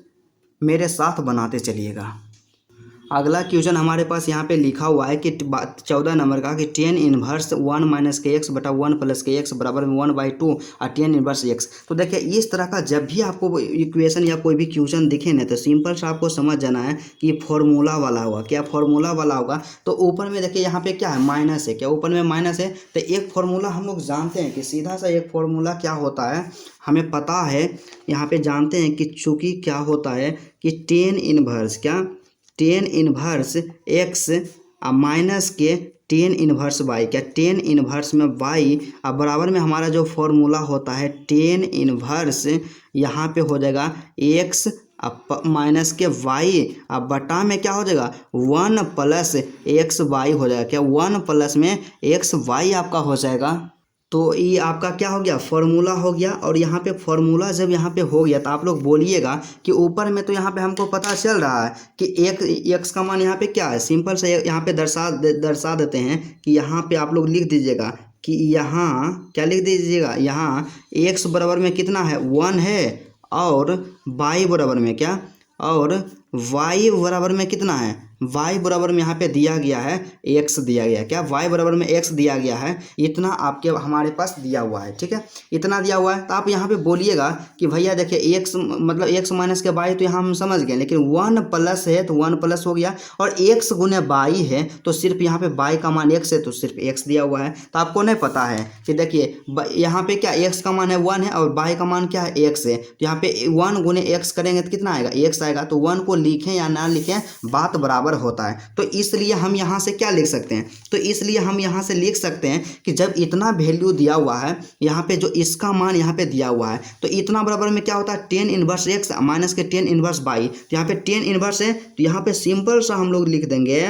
मेरे साथ बनाते चलिएगा। अगला क्वेश्चन हमारे पास यहाँ पे लिखा हुआ है कि 14 नंबर का कि टेन इनवर्स 1 माइनस के एक्स बटा 1 प्लस के एक्स बराबर में 1/2 और टेन इनवर्स एक्स। तो देखिए इस तरह का जब भी आपको इक्वेशन या कोई भी क्वेश्चन दिखे ना, तो सिंपल सा आपको समझ जाना है कि फॉर्मूला वाला होगा, क्या फॉर्मूला वाला होगा। तो ऊपर में देखिए यहाँ पे क्या है माइनस है, क्या ऊपर में माइनस है, तो एक फॉर्मूला हम लोग जानते हैं कि सीधा सा एक फॉर्मूला क्या होता है हमें पता है, यहाँ पे जानते हैं कि चूंकि क्या होता है कि टेन इनवर्स क्या टेन इनवर्स एक्स माइनस के टेन इनवर्स वाई, क्या टेन इनवर्स में वाई अब बराबर में हमारा जो फॉर्मूला होता है टेन इनवर्स यहाँ पे हो जाएगा एक्स माइनस के वाई अब बटा में क्या हो जाएगा 1 प्लस एक्स वाई हो जाएगा, क्या 1 प्लस में एक्स वाई आपका हो जाएगा। तो ये आपका क्या हो गया, फॉर्मूला हो गया। और यहाँ पे फॉर्मूला जब यहाँ पे हो गया तो आप लोग बोलिएगा कि ऊपर में तो यहाँ पे हमको पता चल रहा है कि एक एक्स का मान यहाँ पे क्या है, सिंपल से यहाँ पे दर्शा देते हैं कि यहाँ पे आप लोग लिख दीजिएगा कि यहाँ क्या लिख दीजिएगा, यहाँ एक्स बराबर में कितना है 1 है, और वाई बराबर में क्या, और y बराबर में कितना है, y बराबर में यहाँ पे दिया गया है x दिया गया है, क्या y बराबर में x दिया गया है, इतना आपके हमारे पास दिया हुआ है। ठीक है, इतना दिया हुआ है। तो आप यहाँ पे बोलिएगा कि भैया देखिए x मतलब x माइनस के y तो यहाँ हम समझ गए, लेकिन 1 प्लस है तो 1 प्लस हो गया, और x गुने y है तो सिर्फ यहाँ पे y का मान x है तो सिर्फ x दिया हुआ है। तो आपको नहीं पता है कि देखिए यहाँ पे क्या x का मान है 1 है और y का मान क्या है x है, तो यहाँ पे 1 गुने x करेंगे तो कितना आएगा, x आएगा। तो 1 को लिखें या ना लिखें बात बराबर होता है। तो इसलिए हम यहाँ से क्या लिख सकते हैं, तो इसलिए हम यहाँ से लिख सकते हैं कि जब इतना वैल्यू दिया हुआ है, यहाँ पे जो इसका मान यहाँ पे दिया हुआ है, तो इतना बराबर में क्या होता है, tan इनवर्स x माइनस के tan इनवर्स y। तो यहाँ पे tan इनवर्स है तो यहाँ पे सिंपल सा हम लोग लिख देंगे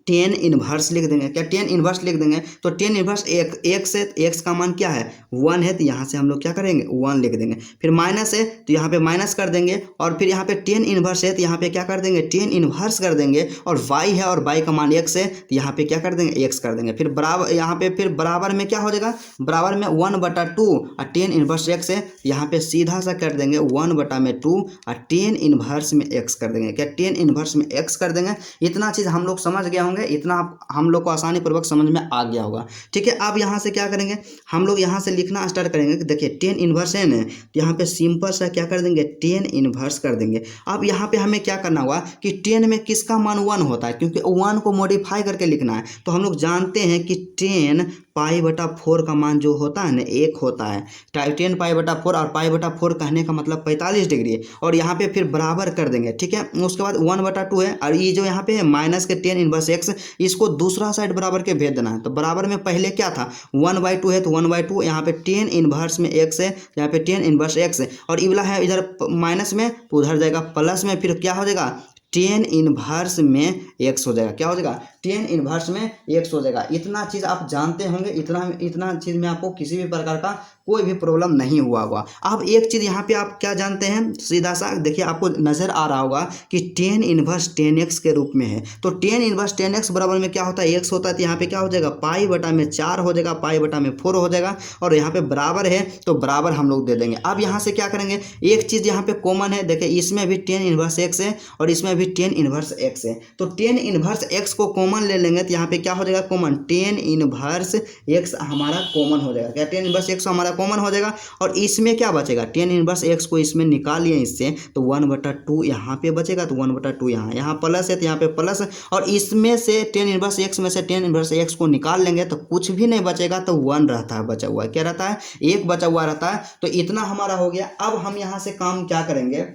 tan इनवर्स लिख देंगे, क्या tan इनवर्स लिख देंगे। तो tan इनवर्स x है, x का मान क्या है 1 है, तो यहाँ से हम लोग क्या करेंगे 1 लिख देंगे। फिर माइनस है तो यहाँ पे माइनस कर देंगे, और फिर यहाँ पे tan इनवर्स है तो यहाँ पे क्या कर देंगे tan इनवर्स कर देंगे, और y है और y का मान x है तो यहाँ पे क्या कर देंगे x कर देंगे। फिर बराबर यहाँ पे फिर बराबर में क्या हो जाएगा, बराबर में 1/2 और tan इनवर्स x है यहाँ पे सीधा सा कर देंगे 1/2 और tan इनवर्स में x कर देंगे, क्या tan इनवर्स में x कर देंगे। इतना चीज़ हम लोग समझ गए होंगे, इतना हम लोग को आसानी पूर्वक समझ में आ गया होगा। ठीक है, अब यहाँ से क्या करेंगे, हम लोग यहाँ से लिखना स्टार्ट करेंगे कि देखिए tan इनवर्स है ना, तो यहाँ पे सिंपल सा क्या कर देंगे tan इनवर्स कर देंगे। अब यहाँ पे हमें क्या करना होगा कि tan में किसका मान 1 होता है, क्योंकि 1 को मॉडिफाई करके लिखना है। तो हम लोग जानते हैं कि tan π/4 का मान जो होता है ना 1 होता है, tan π/4 और π/4 कहने का मतलब 45 डिग्री है। और यहाँ पे फिर बराबर कर देंगे। ठीक है, उसके बाद 1/2 है, और ये जो यहाँ पे है माइनस के tan इनवर्स x, इसको दूसरा साइड बराबर के भेज देना है। तो बराबर में पहले क्या था 1/2 है तो 1/2, यहाँ पे tan इनवर्स में x है, यहाँ पे tan इनवर्स x है, और इवला है इधर माइनस में तो उधर जाएगा प्लस में, फिर क्या हो जाएगा tan इनवर्स में x हो जाएगा, क्या हो जाएगा tan इनवर्स में x हो जाएगा। इतना चीज़ आप जानते होंगे, इतना चीज़ में आपको किसी भी प्रकार का कोई भी प्रॉब्लम नहीं हुआ होगा। अब एक चीज़ यहाँ पे आप क्या जानते हैं, सीधा सा देखिए आपको नज़र आ रहा होगा कि tan इनवर्स tan x के रूप में है। तो tan इनवर्स tan x बराबर में क्या होता है x होता है, तो यहाँ पे क्या हो जाएगा π/4 हो जाएगा, π/4 हो जाएगा, और यहाँ पे बराबर है तो बराबर हम लोग दे देंगे। अब यहाँ से क्या करेंगे, एक चीज़ यहाँ पे कॉमन है, देखिए इसमें भी tan इनवर्स x है और इसमें भी tan इनवर्स x है। तो tan इनवर्स x को कॉमन ले लेंगे तो यहाँ पे क्या हो जाएगा कॉमन, tan इनवर्स x हमारा कॉमन हो जाएगा, क्या tan इनवर्स x हमारा कॉमन हो जाएगा। और इसमें क्या बचेगा, tan इनवर्स x को इसमें निकाल लिए इससे तो 1/2 यहाँ पे बचेगा, तो 1/2 यहाँ प्लस है तो यहाँ पे प्लस, और इसमें से tan इनवर्स x में से tan इनवर्स x को निकाल लेंगे तो कुछ भी नहीं बचेगा, तो 1 रहता है बचा हुआ, क्या रहता है 1 बचा हुआ रहता है। तो इतना हमारा हो गया। अब हम यहाँ से काम क्या करेंगे,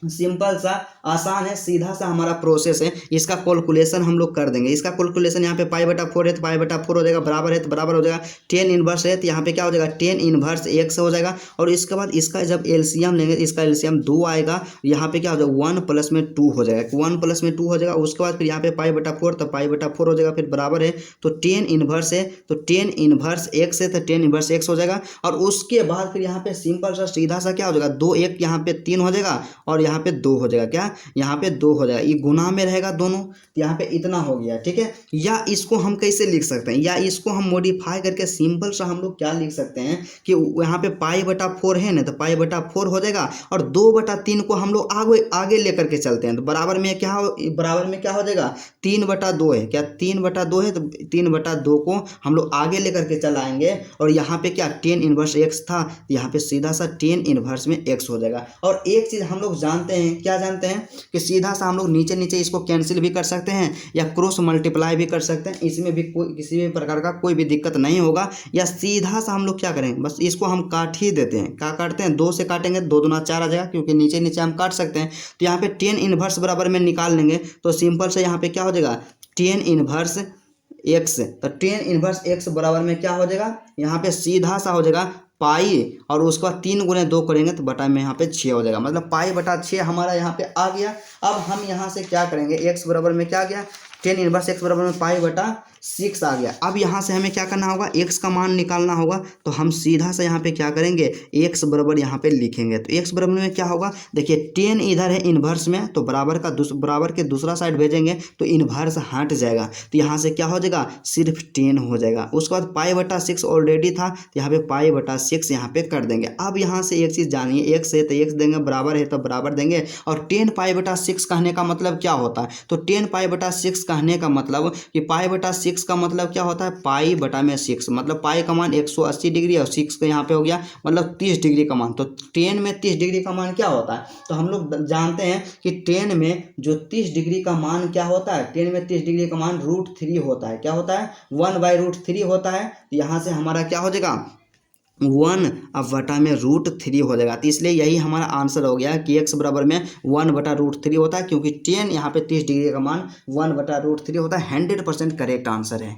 सिंपल सा आसान है, सीधा सा हमारा प्रोसेस है, इसका कैलकुलेशन हम लोग कर देंगे। इसका कैलकुलेशन यहाँ पे π/4 है तो π/4 हो जाएगा, बराबर है तो बराबर हो जाएगा, tan इनवर्स है तो यहाँ पे क्या हो जाएगा tan इनवर्स x हो जाएगा। और इसके बाद इसका जब एलसीएम लेंगे, इसका एलसीएम 2 आएगा, यहाँ पे क्या हो जाएगा 1 + में 2 हो जाएगा, 1 + में 2 हो जाएगा। उसके बाद फिर यहाँ पे π/4 तो π/4 हो जाएगा, फिर बराबर है तो tan इनवर्स है तो tan इनवर्स x है तो tan इनवर्स x हो जाएगा। और उसके बाद फिर यहाँ पे सिंपल सा सीधा सा क्या हो जाएगा 2 1 यहाँ पे 3 हो जाएगा, और यहाँ पे 2 हो जाएगा, क्या यहाँ पे 2 हो जाएगा, ये गुना में रहेगा दोनों, तो यहाँ पे इतना हो गया। ठीक है, या इसको हम कैसे लिख सकते हैं, या इसको हम मॉडिफाई करके सिंपल सा हम लोग क्या लिख सकते हैं कि यहाँ पे π/4 है ना, तो π/4 हो जाएगा, और 2/3 को हम लोग आगे लेकर के चलते हैं, तो बराबर में क्या हो जाएगा 3/2 है, क्या 3/2 है, तो 3/2 को हम लोग आगे लेकर के चलाएंगे। और यहाँ पे क्या tan इनवर्स x था, यहाँ पे सीधा सा tan इनवर्स में x हो जाएगा। और एक चीज़ हम लोग जानते हैं, क्या जानते हैं कि सीधा सा हम लोग नीचे नीचे इसको कैंसिल भी कर सकते हैं या क्रॉस मल्टीप्लाई भी कर सकते हैं, इसमें भी कोई किसी भी प्रकार का कोई भी दिक्कत नहीं होगा। या सीधा सा हम लोग क्या करेंगे, बस इसको हम काट ही देते हैं, क्या काटते हैं 2 से काटेंगे, 2 दूना 4 आ जाएगा, क्योंकि नीचे नीचे हम काट सकते हैं। तो यहाँ पे tan इनवर्स बराबर में निकाल लेंगे, तो सिंपल से यहाँ पे क्या हो जाएगा tan इनवर्स x, तो tan इनवर्स x बराबर में क्या हो जाएगा, यहाँ पे सीधा सा हो जाएगा पाई, और उसके बाद 3 × 2 करेंगे तो बटा में यहाँ पे 6 हो जाएगा, मतलब π/6 हमारा यहाँ पे आ गया। अब हम यहाँ से क्या करेंगे, x बराबर में क्या आ गया tan इनवर्स x बराबर में π/6 6 आ गया। अब यहाँ से हमें क्या करना होगा, x का मान निकालना होगा। तो हम सीधा से यहाँ पे क्या करेंगे, x बराबर यहाँ पे लिखेंगे। तो x बराबर में क्या होगा, देखिए 10 इधर है इन्वर्स में, तो बराबर के दूसरा साइड भेजेंगे तो इन्वर्स हट जाएगा। तो यहाँ से क्या हो जाएगा, सिर्फ 10 हो जाएगा। उसके बाद π/6 ऑलरेडी था, तो यहाँ पे π/6 यहाँ पे कर देंगे। अब यहाँ से एक चीज़ जानिए, x है तो x देंगे, बराबर है तो बराबर देंगे। और 10 π/6 कहने का मतलब क्या होता है, तो 10 π/6 कहने का मतलब कि π/6 का मतलब क्या होता है, π/6 मतलब पाई का मान 180 डिग्री और 6 का यहाँ पे हो गया मतलब 30 डिग्री का मान। तो 10 में 30 डिग्री का मान क्या होता है, तो हम लोग जानते हैं कि 10 में जो 30 डिग्री का मान क्या होता है, 10 में 30 डिग्री का मान √3 होता है। क्या होता है, 1/√3 होता है। तो यहाँ से हमारा क्या हो जाएगा, 1 अब बटा में √3 हो जाएगा। तो इसलिए यही हमारा आंसर हो गया कि x बराबर में 1/√3 होता है, क्योंकि 10 यहाँ पे 30 डिग्री का मान 1/√3 होता है। 100% करेक्ट आंसर है।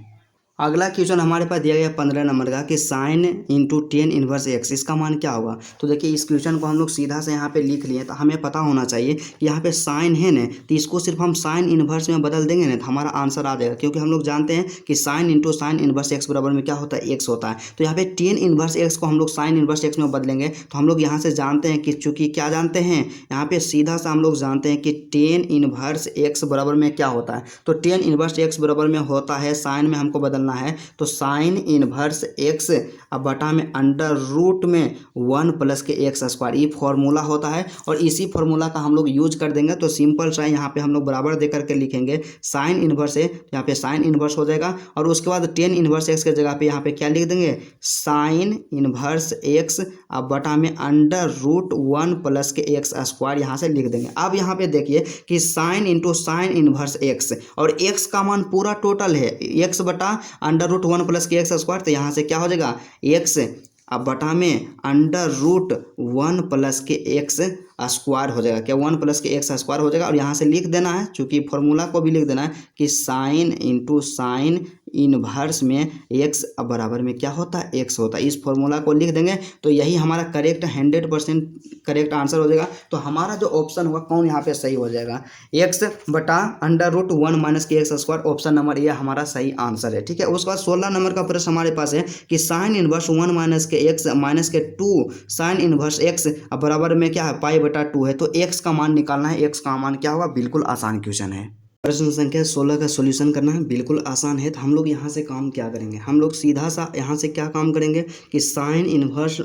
अगला क्वेश्चन हमारे पास दिया गया 15 नंबर का कि साइन इंटू 10 इनवर्स x, इसका मान क्या होगा। तो देखिए इस क्वेश्चन को हम लोग सीधा से यहाँ पे लिख लिए। तो हमें पता होना चाहिए कि यहाँ पे साइन है ना, तो इसको सिर्फ हम साइन इनवर्स में बदल देंगे ना तो हमारा आंसर आ जाएगा। क्योंकि हम लोग जानते हैं कि sine into sine inverse x बराबर में क्या होता है, x होता है। तो यहाँ पे 10 इनवर्स x को हम लोग साइन इनवर्स x में बदलेंगे। तो हम लोग यहाँ से जानते हैं कि चूंकि क्या जानते हैं, यहाँ पे सीधा सा हम लोग जानते हैं कि 10 इनवर्स x बराबर में क्या होता है, तो 10 इनवर्स x बराबर में होता है, साइन में हमको बदलना है तो साइन इनवर्स x अब बटा में √1 प्लस के x², ये फॉर्मूला होता है। और इसी फॉर्मूला का हम लोग यूज कर देंगे। तो सिंपल सा यहाँ पे हम लोग बराबर दे करके लिखेंगे, साइन इनवर्स है यहाँ पे साइन इनवर्स हो जाएगा। और उसके बाद 10 इनवर्स x के जगह पे यहाँ पे क्या लिख देंगे, साइन इनवर्स x अब बटा में √1 प्लस के x² यहाँ से लिख देंगे। अब यहाँ पे देखिए कि sine into sine inverse x और x का मान पूरा टोटल है x बटा √1 प्लस के x²। तो यहाँ से क्या हो जाएगा, x अब बटा में √1 प्लस के x² हो जाएगा। क्या 1 प्लस के x² हो जाएगा। और यहाँ से लिख देना है, चूँकि फॉर्मूला को भी लिख देना है कि साइन इंटू साइन इनवर्स में x अब बराबर में क्या होता है, x होता है। इस फॉर्मूला को लिख देंगे तो यही हमारा करेक्ट 100% करेक्ट आंसर हो जाएगा। तो हमारा जो ऑप्शन होगा कौन यहाँ पे सही हो जाएगा, x बटा √1 माइनस के x², ऑप्शन नंबर ये हमारा सही आंसर है। ठीक है। उसके बाद 16 नंबर का प्रश्न हमारे पास है कि साइन इनवर्स 1 माइनस के x माइनस के 2 साइन इनवर्स x अब बराबर में क्या है, π/2 है। तो x का मान निकालना है, x का मान क्या होगा, बिल्कुल आसान क्वेश्चन है। प्रश्न संख्या 16 का सॉल्यूशन करना है, बिल्कुल आसान है। तो हम लोग यहाँ से काम क्या करेंगे, हम लोग सीधा सा यहाँ से क्या काम करेंगे कि साइन इनवर्स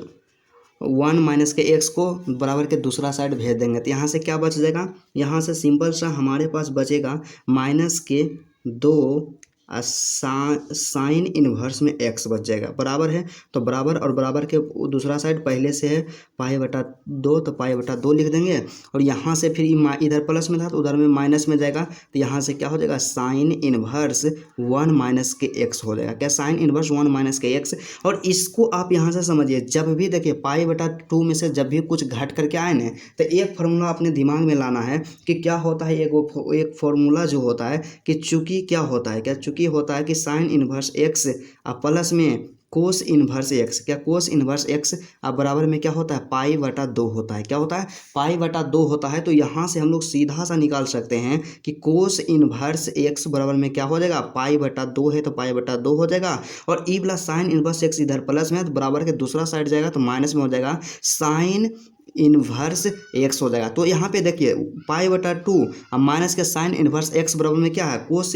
1 माइनस के x को बराबर के दूसरा साइड भेज देंगे। तो यहाँ से क्या बच जाएगा, यहाँ से सिंपल सा हमारे पास बचेगा -2 साइन इनवर्स में x बच जाएगा, बराबर है। तो बराबर और बराबर के दूसरा साइड पहले से है π/2, तो π/2 लिख देंगे। और यहाँ से फिर इधर प्लस में था तो उधर में माइनस में जाएगा। तो यहाँ से क्या हो जाएगा, साइन इनवर्स 1 माइनस के x हो जाएगा। क्या, साइन इनवर्स 1 माइनस के x। और इसको आप यहाँ से समझिए, जब भी देखिए π/2 में से जब भी कुछ घट करके आए ना तो एक फार्मूला अपने दिमाग में लाना है कि क्या होता है, एक फार्मूला जो होता है कि चूंकि क्या होता है, क्या चूंकि होता है कि साइन इनवर्स x अब प्लस में कोस इनवर्स x, क्या कोस इनवर्स x अब बराबर में क्या होता है, π/2 होता है। क्या होता है, π/2 होता है। तो यहाँ से हम लोग सीधा सा निकाल सकते हैं कि कोस इनवर्स x बराबर में क्या हो जाएगा, π/2 है तो π/2 हो जाएगा। और E plus sine inverse x इधर प्लस में है तो बराबर के दूसरा साइड जाएगा तो माइनस में हो जाएगा, साइन इनवर्स x हो जाएगा। तो यहाँ पे देखिए π/2 अब माइनस के साइन इनवर्स x बराबर में क्या है, कोस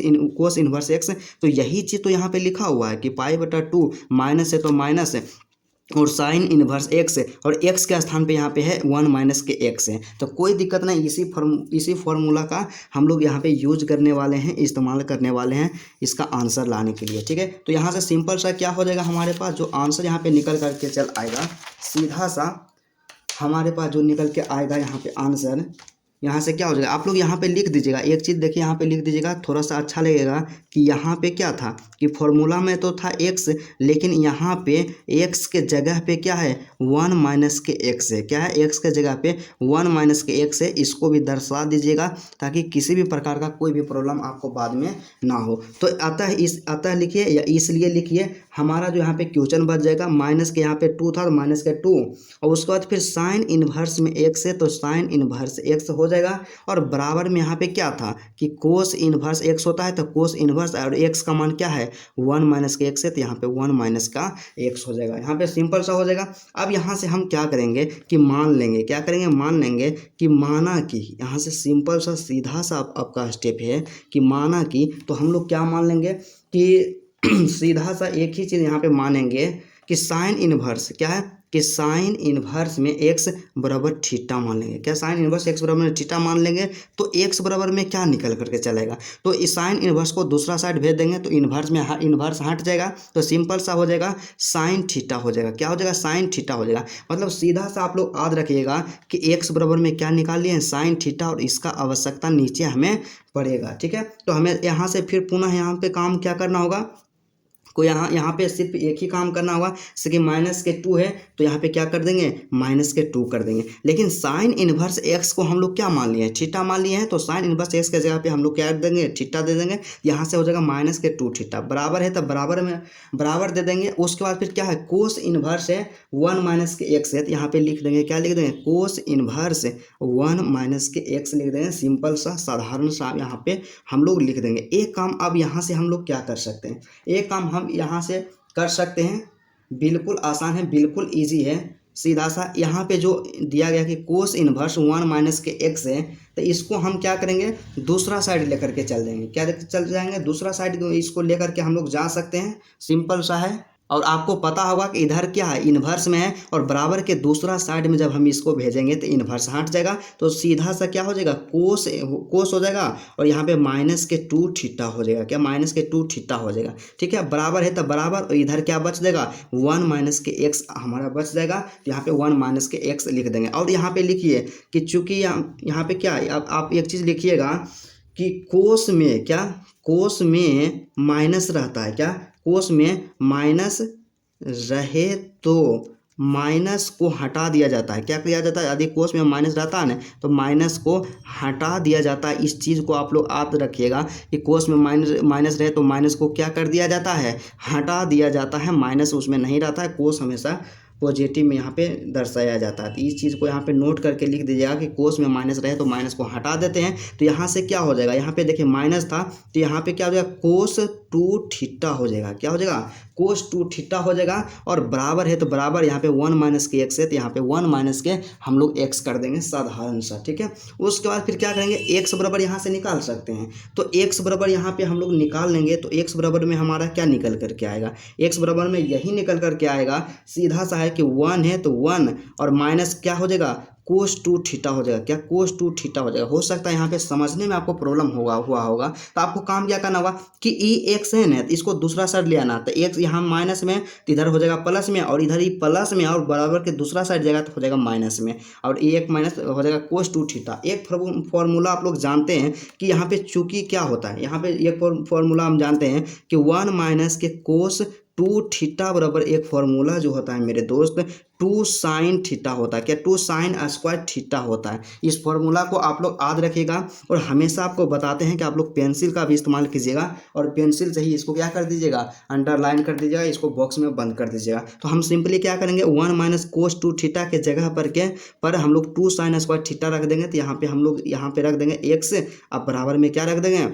इनवर्स x। तो यही चीज़ तो यहाँ पे लिखा हुआ है कि π/2 माइनस है तो माइनस है और साइन इनवर्स x और x के स्थान पे यहाँ पे है 1 माइनस के x है। तो कोई दिक्कत नहीं, इसी फॉर्मूला का हम लोग यहाँ पे यूज करने वाले हैं, इस्तेमाल करने वाले हैं इसका आंसर लाने के लिए। ठीक है। तो यहाँ से सिंपल सा क्या हो जाएगा, हमारे पास जो आंसर यहाँ पे निकल करके चल आएगा, सीधा सा हमारे पास जो निकल के आएगा यहाँ पे आंसर, यहाँ से क्या हो जाएगा, आप लोग यहाँ पे लिख दीजिएगा। एक चीज़ देखिए यहाँ पे लिख दीजिएगा, थोड़ा सा अच्छा लगेगा कि यहाँ पे क्या था कि फॉर्मूला में तो था x, लेकिन यहाँ पे x के जगह पे क्या है, 1 माइनस के x है। क्या है, x के जगह पे 1 माइनस के x है। इसको भी दर्शा दीजिएगा ताकि किसी भी प्रकार का कोई भी प्रॉब्लम आपको बाद में ना हो। तो अतः लिखिए या इसलिए लिखिए, हमारा जो यहाँ पे क्वेश्चन बच जाएगा, माइनस के यहाँ पे 2 था तो माइनस के 2 और उसके बाद फिर साइन इनवर्स में x है तो साइन इनवर्स x हो हो जाएगा। और बराबर में यहाँ पे क्या था कि कोस इनवर्स एक्स होता है, तो कोस इनवर्स और एक्स का मान क्या है 1 माइनस के एक्स है, तो यहाँ पे 1 माइनस का एक्स हो जाएगा। यहाँ पे सिंपल सा हो जाएगा। अब यहाँ से हम क्या करेंगे कि मान लेंगे, क्या करेंगे मान लेंगे कि माना कि यहाँ से सिंपल सा सीधा सा आपका स्टेप है कि माना कि, तो हम लोग क्या मान लेंगे कि सीधा सा एक ही चीज़ यहाँ पे मानेंगे कि साइन इनवर्स क्या है कि साइन इनवर्स में एक्स बराबर थीटा मान लेंगे। क्या साइन इनवर्स एक्स बराबर में थीटा मान लेंगे, तो एक्स बराबर में क्या निकल करके चलेगा, तो इस साइन इनवर्स को दूसरा साइड भेज देंगे तो इनवर्स में इनवर्स हट जाएगा, तो सिंपल सा हो जाएगा साइन थीटा हो जाएगा। क्या हो जाएगा साइन थीटा हो जाएगा। मतलब सीधा सा आप लोग याद रखिएगा कि एक्स बराबर में क्या निकाल लिए साइन थीटा, और इसका आवश्यकता नीचे हमें पड़ेगा। ठीक है, तो हमें यहाँ से फिर पुनः यहाँ पे काम क्या करना होगा, को यहाँ पे सिर्फ एक ही काम करना होगा, जैसे कि माइनस के 2 है तो यहाँ पे क्या कर देंगे माइनस के 2 कर देंगे। लेकिन साइन इनवर्स एक्स को हम लोग क्या मान लिए हैं थीटा मान लिए हैं, तो साइन इनवर्स एक्स के जगह पे हम लोग क्या देंगे थीटा दे देंगे। यहाँ से हो जाएगा माइनस के 2 थीटा, बराबर है तो बराबर में बराबर दे देंगे। उसके बाद फिर क्या है कोस इनवर्स है 1 माइनस के एक्स है, तो यहाँ पे लिख देंगे क्या लिख देंगे कोस इनवर्स 1 माइनस के एक्स लिख देंगे। सिंपल सा साधारण सा यहाँ पे हम लोग लिख देंगे। एक काम अब यहाँ से हम लोग क्या कर सकते हैं, एक काम हम यहाँ से कर सकते हैं, बिल्कुल आसान है, बिल्कुल इजी है। सीधा सा यहाँ पे जो दिया गया कि कोस इनवर्स 1 माइनस के एक्स है, तो इसको हम क्या करेंगे दूसरा साइड लेकर के चल जाएंगे। क्या चल जाएंगे दूसरा साइड, इसको लेकर के हम लोग जा सकते हैं। सिंपल सा है। और आपको पता होगा कि इधर क्या है इन्वर्स में है, और बराबर के दूसरा साइड में जब हम इसको भेजेंगे तो इन्वर्स हट जाएगा, तो सीधा सा क्या हो जाएगा कोस हो जाएगा, और यहाँ पे माइनस के 2 थीटा हो जाएगा। क्या माइनस के 2 थीटा हो जाएगा। ठीक है, बराबर है तो बराबर, और इधर क्या बच जाएगा 1 माइनस के एक्स हमारा बच जाएगा। तो यहाँ पे 1 माइनस के एक्स लिख देंगे। और यहाँ पे लिखिए कि चूंकि यहाँ पे क्या है, अब आप एक चीज़ लिखिएगा कि कोस में क्या कोस में माइनस रहता है, क्या कोस में माइनस रहे तो माइनस को हटा दिया जाता है। क्या किया जाता है, यदि कोस में माइनस रहता है ना तो माइनस को हटा दिया जाता है। इस चीज़ को आप लोग याद रखिएगा कि कोस में माइनस रहे तो माइनस को क्या कर दिया जाता है हटा दिया जाता है। माइनस उसमें नहीं रहता है, कोस हमेशा पॉजिटिव में यहाँ पे दर्शाया जाता है। तो इस चीज़ को यहाँ पे नोट करके लिख दीजिएगा कि कोस में माइनस रहे तो माइनस को हटा देते हैं। तो यहाँ से क्या हो जाएगा, यहाँ पे देखिए माइनस था तो यहाँ पे क्या हो जाएगा कोस 2 थीटा हो जाएगा। क्या हो जाएगा कोस 2 थीटा हो जाएगा। और बराबर है तो बराबर यहाँ पे 1 माइनस के एक्स है, तो यहाँ पे 1 माइनस के हम लोग एक्स कर देंगे साधारण सा। ठीक है, उसके बाद फिर क्या करेंगे एक्स बराबर यहाँ से निकाल सकते हैं। तो एक्स बराबर यहाँ पे हम लोग निकाल लेंगे, तो एक्स बराबर में हमारा क्या निकल करके आएगा, एक्स बराबर में यही निकल करके आएगा सीधा सा है कि 1 है तो 1 और माइनस क्या हो जाएगा कोस 2 थीटा हो जाएगा। क्या कोस 2 थीटा हो जाएगा। हो सकता है यहाँ पे समझने में आपको प्रॉब्लम हुआ होगा, तो आपको काम क्या करना होगा कि ई एक्स है ना, तो इसको दूसरा साइड ले आना। तो एक्स यहाँ माइनस में तो इधर हो जाएगा प्लस में, और इधर ही प्लस में, और बराबर के दूसरा साइड जाएगा तो हो जाएगा माइनस में, और ये एक माइनस हो जाएगा कोस 2 थीटा। एक फॉर्मूला आप लोग जानते हैं कि यहाँ पे चूंकि क्या होता है, यहाँ पे एक फॉर्मूला हम जानते हैं कि 1 माइनस के कोस 2 थीटा बराबर एक फॉर्मूला जो होता है मेरे दोस्त 2 साइन थीटा होता है। क्या 2 साइन स्क्वायर थीटा होता है। इस फॉर्मूला को आप लोग याद रखिएगा, और हमेशा आपको बताते हैं कि आप लोग पेंसिल का भी इस्तेमाल कीजिएगा, और पेंसिल से ही इसको क्या कर दीजिएगा अंडरलाइन कर दीजिएगा, इसको बॉक्स में बंद कर दीजिएगा। तो हम सिंपली क्या करेंगे 1 माइनस कोस 2 थीटा के जगह पर हम लोग 2 साइन स्क्वायर थीटा रख देंगे। तो यहाँ पे हम लोग यहाँ पे रख देंगे एक्स, अब बराबर में क्या रख देंगे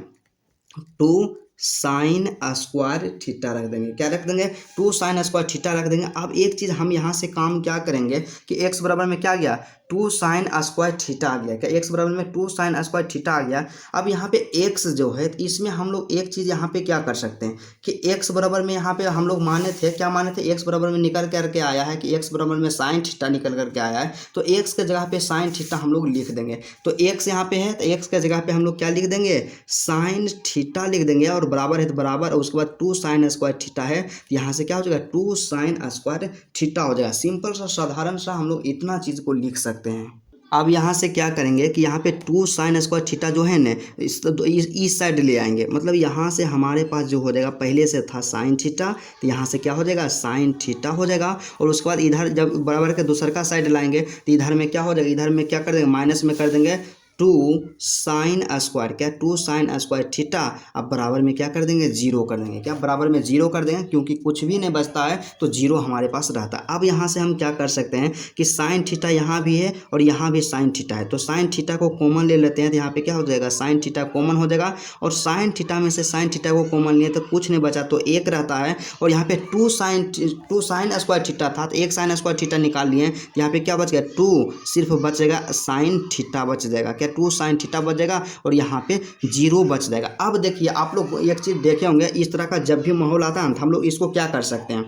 2 साइन स्क्वायर थीटा रख देंगे। क्या रख देंगे 2 साइन स्क्वायर थीटा रख देंगे। अब एक चीज़ हम यहाँ से काम क्या करेंगे कि x बराबर में क्या गया 2 साइन स्क्वायर थीटा आ गया। क्या x बराबर में 2 साइन स्क्वायर थीटा आ गया। अब यहाँ पे x जो है इसमें हम लोग एक चीज़ यहाँ पे क्या कर सकते हैं कि x बराबर में यहाँ पे हम लोग माने थे, क्या माने थे x बराबर में निकल करके आया है कि x बराबर में साइन थीटा निकल करके आया है, तो x के जगह पे साइन थीटा हम लोग लिख देंगे। तो x यहाँ पे है तो x के जगह पे हम लोग क्या लिख देंगे साइन थीटा लिख देंगे, और बराबर है तो बराबर, और उसके बाद 2 साइन स्क्वायर थीटा है, यहाँ से क्या हो जाएगा 2 साइन स्क्वायर थीटा हो जाएगा। सिंपल सा साधारण सा हम लोग इतना चीज़ को लिख सकते हैं। अब यहाँ से क्या करेंगे कि यहाँ पे 2 साइन स्क्वायर थीटा जो है ना इस साइड ले आएंगे। मतलब यहाँ से हमारे पास जो हो जाएगा पहले से था साइन थीटा, तो यहाँ से क्या हो जाएगा साइन थीटा हो जाएगा। और उसके बाद इधर जब बराबर के दूसर का साइड लाएंगे तो इधर में क्या हो जाएगा, इधर में क्या कर देंगे माइनस में कर देंगे टू साइन स्क्वायर, क्या टू साइन स्क्वायर थीटा, अब बराबर में क्या कर देंगे जीरो कर देंगे, क्या बराबर में जीरो कर देंगे, क्योंकि कुछ भी नहीं बचता है तो जीरो हमारे पास रहता है। अब यहाँ से हम क्या कर सकते हैं कि साइन थीटा यहाँ भी है और यहाँ भी साइन थीटा है, तो साइन थीटा को कॉमन ले लेते हैं, तो यहाँ पे क्या हो जाएगा साइन थीटा कॉमन हो जाएगा, और साइन थीटा में से साइन थीटा को कॉमन लिए तो कुछ नहीं बचा तो एक रहता है, और यहाँ पे टू साइन स्क्वायर थीटा था तो एक साइन स्क्वायर थीटा निकाल लिए, यहाँ पे क्या बच गया टू, सिर्फ बचेगा साइन थीटा बच जाएगा, क्या टू साइन थीटा बच जाएगा, और यहाँ पे जीरो बच जाएगा। अब देखिए आप लोग एक चीज़ देखे होंगे, इस तरह का जब भी माहौल आता है ना तो हम लोग इसको क्या कर सकते हैं,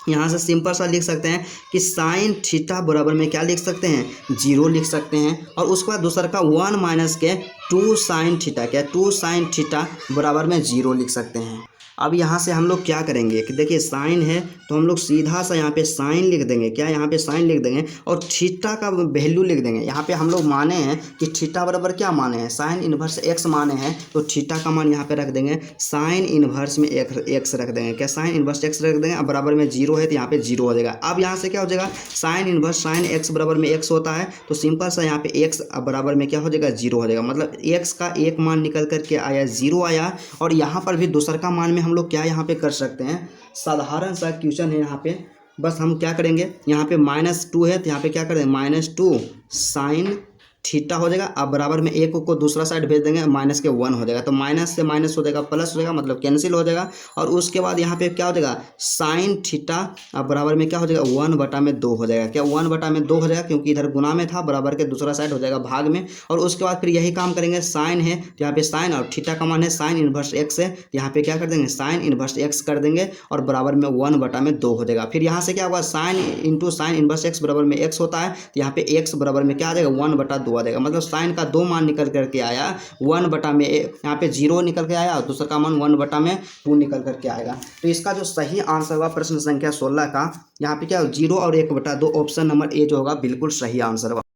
यहाँ से सिंपल सा लिख सकते हैं कि साइन थीटा बराबर में क्या लिख सकते हैं जीरो लिख सकते हैं, और उसके बाद दूसरा का वन माइनस के टू साइन थीटा, क्या टू साइन थीटा बराबर में जीरो लिख सकते हैं। अब यहाँ से हम लोग क्या करेंगे कि देखिए साइन है तो हम लोग सीधा सा यहाँ पे साइन लिख देंगे, क्या यहाँ पे साइन लिख देंगे और थीटा का वैल्यू लिख देंगे। यहाँ पे हम लोग माने हैं कि थीटा बराबर क्या माने हैं साइन इन्वर्स एक्स माने हैं, तो थीटा का मान यहाँ पे रख देंगे साइन इन्वर्स में एक्स रख देंगे, क्या साइन इन्वर्स एक्स रख देंगे, अब बराबर में जीरो है तो यहाँ पे जीरो हो जाएगा। अब यहाँ से क्या हो जाएगा साइन इन्वर्स साइन एक्स बराबर में एक्स होता है, तो सिंपल सा यहाँ पे एक्स बराबर में क्या हो जाएगा जीरो हो जाएगा, मतलब एक्स का एक मान निकल करके आया जीरो आया। और यहाँ पर भी दूसरा का मान में हम लोग क्या यहाँ पे कर सकते हैं, साधारण सा क्वेश्चन है यहाँ पे, बस हम क्या करेंगे यहाँ पे -2 है तो यहाँ पे क्या करेंगे -2 साइन थीटा हो जाएगा, अब बराबर में एक को दूसरा साइड भेज देंगे माइनस के 1 हो जाएगा, तो माइनस से माइनस हो जाएगा प्लस हो जाएगा, मतलब कैंसिल हो जाएगा। और उसके बाद यहाँ पे क्या हो जाएगा साइन थीटा, अब बराबर में क्या हो जाएगा 1/2 हो जाएगा, क्या 1/2 हो जाएगा, क्योंकि इधर गुना में था, बराबर के दूसरा साइड हो जाएगा भाग में। और उसके बाद फिर यही काम करेंगे, साइन है तो यहाँ पे साइन और थीटा का मान है साइन इन्वर्स एक्स है, यहाँ पे क्या कर देंगे साइन इन्वर्स एक्स कर देंगे और बराबर में 1/2 हो जाएगा। फिर यहाँ से क्या होगा sine into sine inverse x बराबर में एक्स होता है, तो यहाँ पे एक्स बराबर में क्या आ जाएगा 1/2 आ जाएगा, मतलब साइन का 2 मान निकल करके आया 1/, यहाँ पे 0 निकल के आया और दूसरा का मान 1/2 निकल करके आएगा। तो इसका जो सही आंसर हुआ प्रश्न संख्या 16 का, यहाँ पे क्या 0 और 1/2 ऑप्शन नंबर ए जो होगा बिल्कुल सही आंसर होगा।